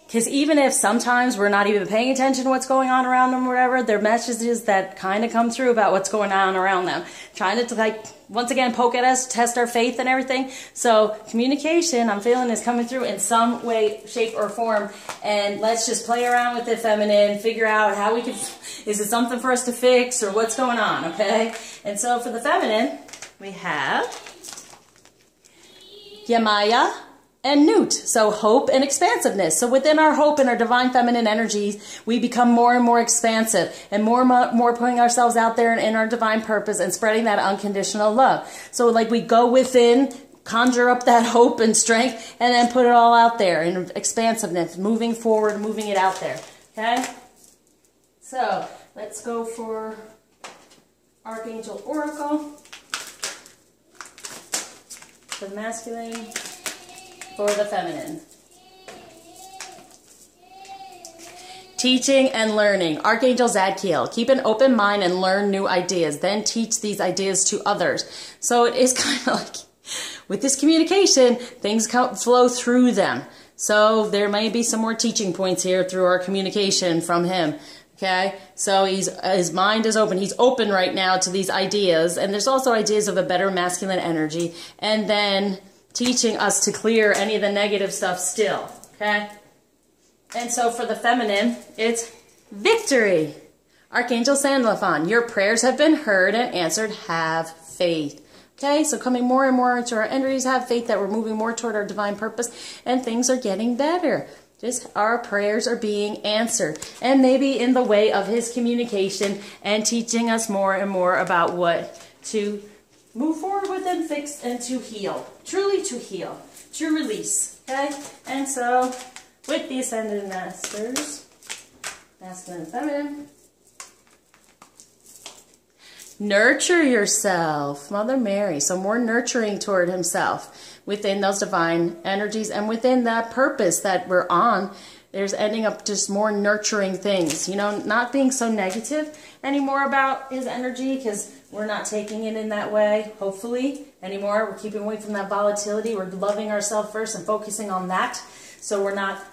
Because even if sometimes we're not even paying attention to what's going on around them or whatever, there are messages that kind of come through about what's going on around them. Trying to, like, once again, poke at us, test our faith and everything. So communication, I'm feeling, is coming through in some way, shape, or form. And let's just play around with it, feminine, figure out how we can, is it something for us to fix or what's going on, okay? And so for the feminine, we have Yamaya and Newt. So hope and expansiveness. So within our hope and our divine feminine energies, we become more and more expansive and more putting ourselves out there in our divine purpose and spreading that unconditional love. So like we go within, conjure up that hope and strength, and then put it all out there in expansiveness, moving forward, moving it out there. Okay? So let's go for Archangel Oracle. For the masculine. For the feminine. Teaching and learning. Archangel Zadkiel. Keep an open mind and learn new ideas. Then teach these ideas to others. So it is kind of like, with this communication, things flow through them. So there may be some more teaching points here through our communication from him. Okay, so his mind is open. He's open right now to these ideas. And there's also ideas of a better masculine energy. And then teaching us to clear any of the negative stuff still, okay? And so for the feminine, it's victory. Archangel Sandalphon, your prayers have been heard and answered. Have faith. Okay, so coming more and more into our energies, have faith that we're moving more toward our divine purpose and things are getting better. Just our prayers are being answered. And maybe in the way of his communication and teaching us more and more about what to move forward with and fix and to heal. Truly to heal. To release. Okay? And so, with the Ascended Masters, masculine and feminine, nurture yourself. Mother Mary. So more nurturing toward himself within those divine energies and within that purpose that we're on. There's ending up just more nurturing things. You know, not being so negative anymore about his energy because we're not taking it in that way, hopefully, anymore. We're keeping away from that volatility. We're loving ourselves first and focusing on that. So we're not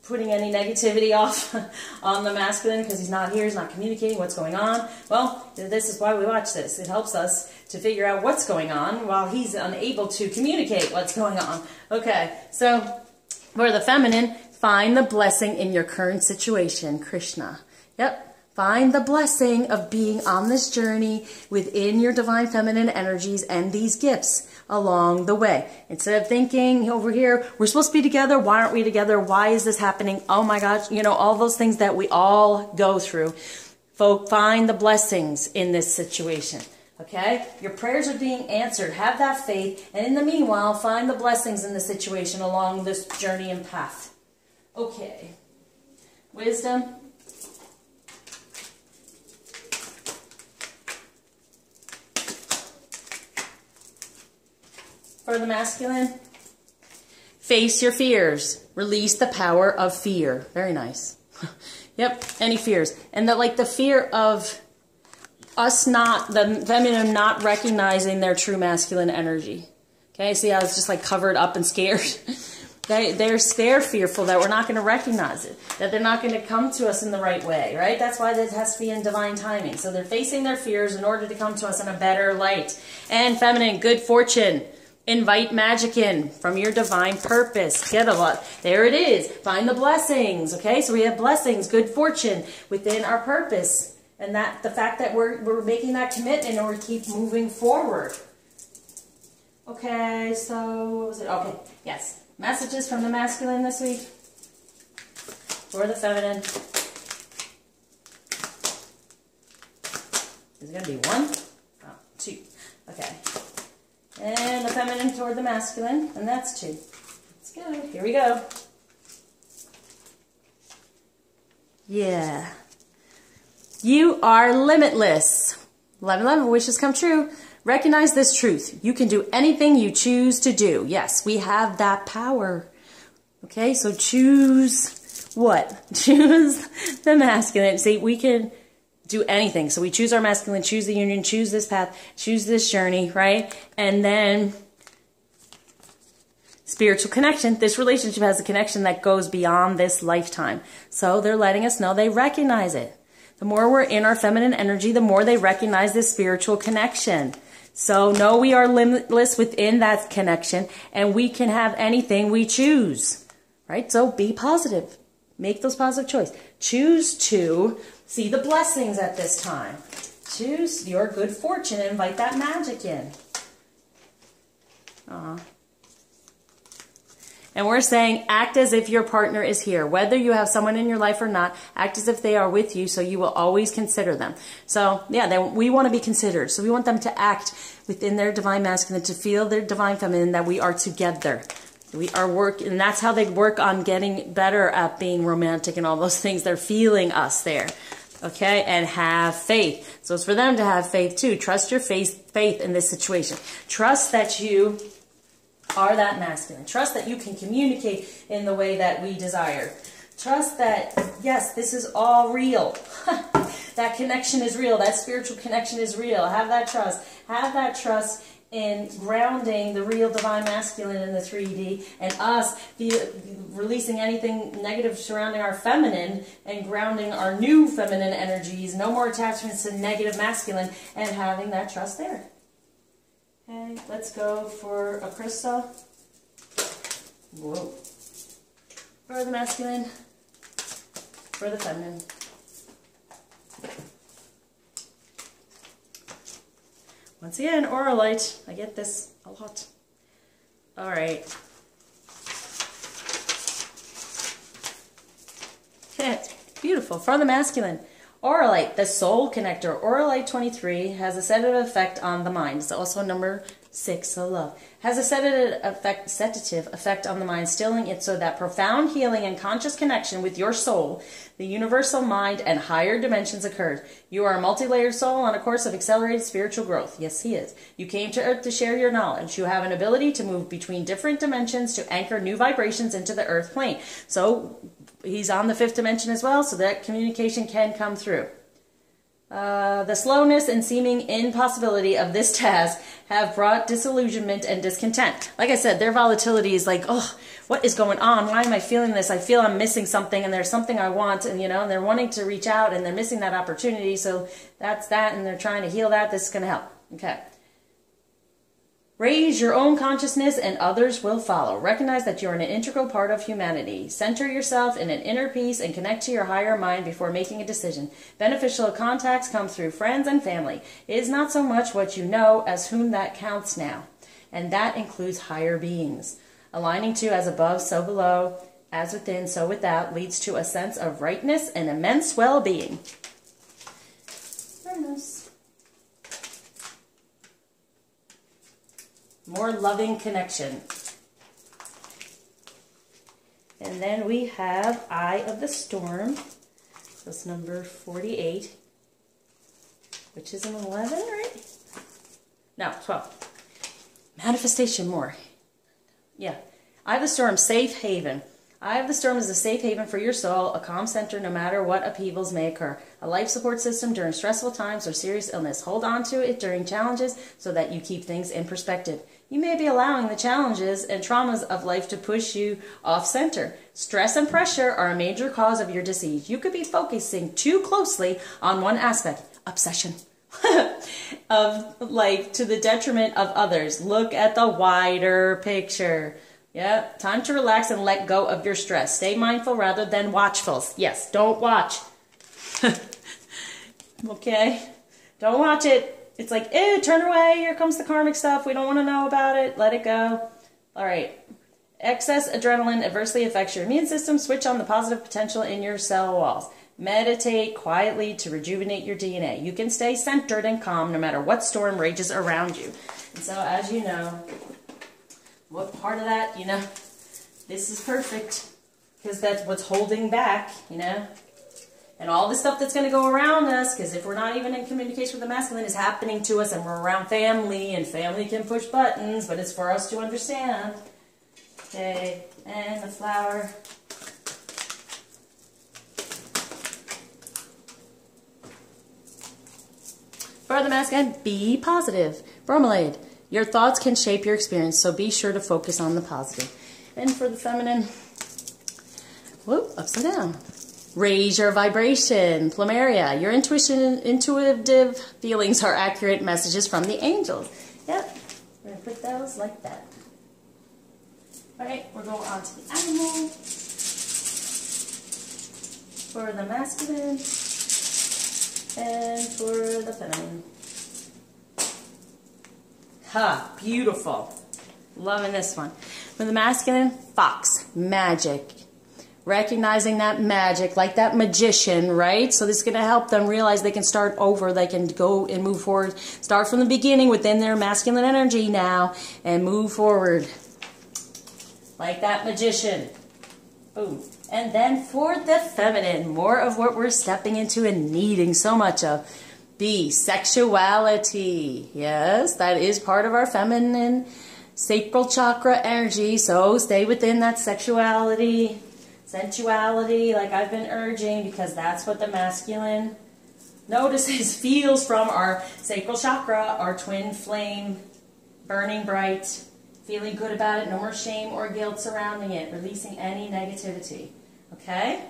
putting any negativity off on the masculine because he's not here, he's not communicating what's going on. Well, this is why we watch this. It helps us to figure out what's going on while he's unable to communicate what's going on. Okay, so for the feminine, find the blessing in your current situation, Krishna. Yep. Find the blessing of being on this journey within your divine feminine energies and these gifts along the way. Instead of thinking over here, we're supposed to be together, why aren't we together, why is this happening, oh my gosh, you know, all those things that we all go through. Find the blessings in this situation. Okay? Your prayers are being answered. Have that faith. And in the meanwhile, find the blessings in the situation along this journey and path. Okay. Wisdom. For the masculine, face your fears. Release the power of fear. Very nice. Yep, any fears. And the fear of us not, the feminine not recognizing their true masculine energy. Okay, see how it's just like covered up and scared? They're fearful that we're not going to recognize it, that they're not going to come to us in the right way, right? That's why this has to be in divine timing. So they're facing their fears in order to come to us in a better light. And feminine, good fortune. Invite magic in from your divine purpose. Get a lot. There it is. Find the blessings. Okay, so we have blessings, good fortune within our purpose. And that the fact that we're making that commitment and we keep moving forward. Okay, so what was it? Okay, yes. Messages from the masculine this week for the feminine. Is it going to be 1? Oh, 2. Okay. And the feminine toward the masculine, and that's 2. Let's go. Here we go. Yeah. You are limitless. 1111, wishes come true. Recognize this truth. You can do anything you choose to do. Yes, we have that power. Okay, so choose what? Choose the masculine. See, we can do anything. So we choose our masculine, choose the union, choose this path, choose this journey, right? And then spiritual connection. This relationship has a connection that goes beyond this lifetime. So they're letting us know they recognize it. The more we're in our feminine energy, the more they recognize this spiritual connection. So know we are limitless within that connection, and we can have anything we choose, right? So be positive. Make those positive choices. Choose to see the blessings at this time. Choose your good fortune and invite that magic in. And we're saying act as if your partner is here. Whether you have someone in your life or not, act as if they are with you so you will always consider them. So, yeah, we want to be considered. So we want them to act within their divine masculine, to feel their divine feminine, that we are together. We are working, and that's how they work on getting better at being romantic and all those things. They're feeling us there. Okay, and have faith. So it's for them to have faith too. Trust your faith in this situation. Trust that you are that masculine. Trust that you can communicate in the way that we desire. Trust that, yes, this is all real. That connection is real. That spiritual connection is real. Have that trust. Have that trust in grounding the real divine masculine in the 3D, and us releasing anything negative surrounding our feminine and grounding our new feminine energies. No more attachments to negative masculine, and having that trust there. Okay, let's go for a crystal. Whoa. For the masculine, for the feminine. Once again, aura light. I get this a lot. All right. Beautiful. For the masculine. Aura light, the soul connector. Aura light 23 has a sedative effect on the mind. It's also number 6, so love. Has a sedative effect on the mind, stilling it so that profound healing and conscious connection with your soul, the universal mind, and higher dimensions occurs. You are a multi-layered soul on a course of accelerated spiritual growth. Yes, he is. You came to Earth to share your knowledge. You have an ability to move between different dimensions to anchor new vibrations into the Earth plane. So he's on the 5th dimension as well, so that communication can come through. The slowness and seeming impossibility of this task have brought disillusionment and discontent. Like I said, their volatility is like, oh, what is going on? Why am I feeling this? I feel I'm missing something, and there's something I want, and and they're wanting to reach out, and they're missing that opportunity. So that's that, and they're trying to heal that. This is going to help. Okay. Raise your own consciousness and others will follow. Recognize that you are an integral part of humanity. Center yourself in an inner peace and connect to your higher mind before making a decision. Beneficial contacts come through friends and family. It is not so much what you know as whom that counts now. And that includes higher beings. Aligning to as above, so below, as within, so without, leads to a sense of rightness and immense well-being. Very nice. More loving connection. And then we have Eye of the Storm. That's number 48. Which is an 11, right? No, 12. Manifestation more. Yeah. Eye of the Storm, safe haven. Eye of the storm is a safe haven for your soul, a calm center no matter what upheavals may occur, a life support system during stressful times or serious illness. Hold on to it during challenges so that you keep things in perspective. You may be allowing the challenges and traumas of life to push you off center. Stress and pressure are a major cause of your disease. You could be focusing too closely on one aspect, obsession, of life to the detriment of others. Look at the wider picture. Yeah, time to relax and let go of your stress. Stay mindful rather than watchful. Yes, don't watch. Okay? Don't watch it. It's like, ew, turn away. Here comes the karmic stuff. We don't want to know about it. Let it go. All right. Excess adrenaline adversely affects your immune system. Switch on the positive potential in your cell walls. Meditate quietly to rejuvenate your DNA. You can stay centered and calm no matter what storm rages around you. And so, as you know, what part of that, you know, this is perfect because that's what's holding back, you know, and all the stuff that's going to go around us, because if we're not even in communication with the masculine, is happening to us, and we're around family, and family can push buttons, but it's for us to understand. Okay, and the flower. For the masculine, be positive. Bromelaid. Your thoughts can shape your experience, so be sure to focus on the positive. And for the feminine, whoop, upside down. Raise your vibration. Plumeria. Your intuitive feelings are accurate messages from the angels. Yep, we're going to put those like that. All right, we're going on to the animal. For the masculine and for the feminine. Ha, beautiful. Loving this one. For the masculine, fox, magic. Recognizing that magic, like that magician, right? So this is going to help them realize they can start over, they can go and move forward. Start from the beginning within their masculine energy now and move forward. Like that magician. Boom. And then for the feminine, more of what we're stepping into and needing so much of. B, sexuality. Yes, that is part of our feminine sacral chakra energy. So stay within that sexuality, sensuality, like I've been urging, because that's what the masculine notices, feels from our sacral chakra, our twin flame, burning bright, feeling good about it, no more shame or guilt surrounding it, releasing any negativity. Okay?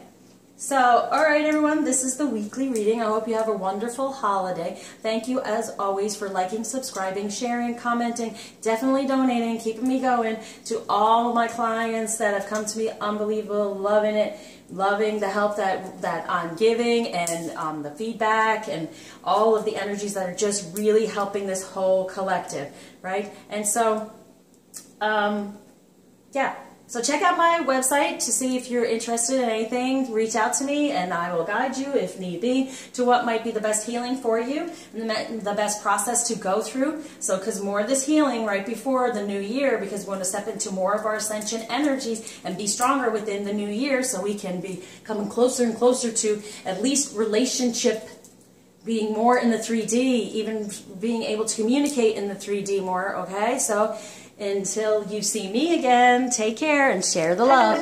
So, alright everyone, this is the weekly reading. I hope you have a wonderful holiday. Thank you as always for liking, subscribing, sharing, commenting, definitely donating, keeping me going. To all my clients that have come to me, unbelievable, loving it, loving the help that I'm giving, and the feedback and all of the energies that are just really helping this whole collective, right? And so, yeah. So check out my website to see if you're interested in anything. Reach out to me and I will guide you, if need be, to what might be the best healing for you and the best process to go through. So because more of this healing right before the new year, because we want to step into more of our ascension energies and be stronger within the new year, so we can be coming closer and closer to at least relationship, being more in the 3D, even being able to communicate in the 3D more, okay? So until you see me again, take care and share the love.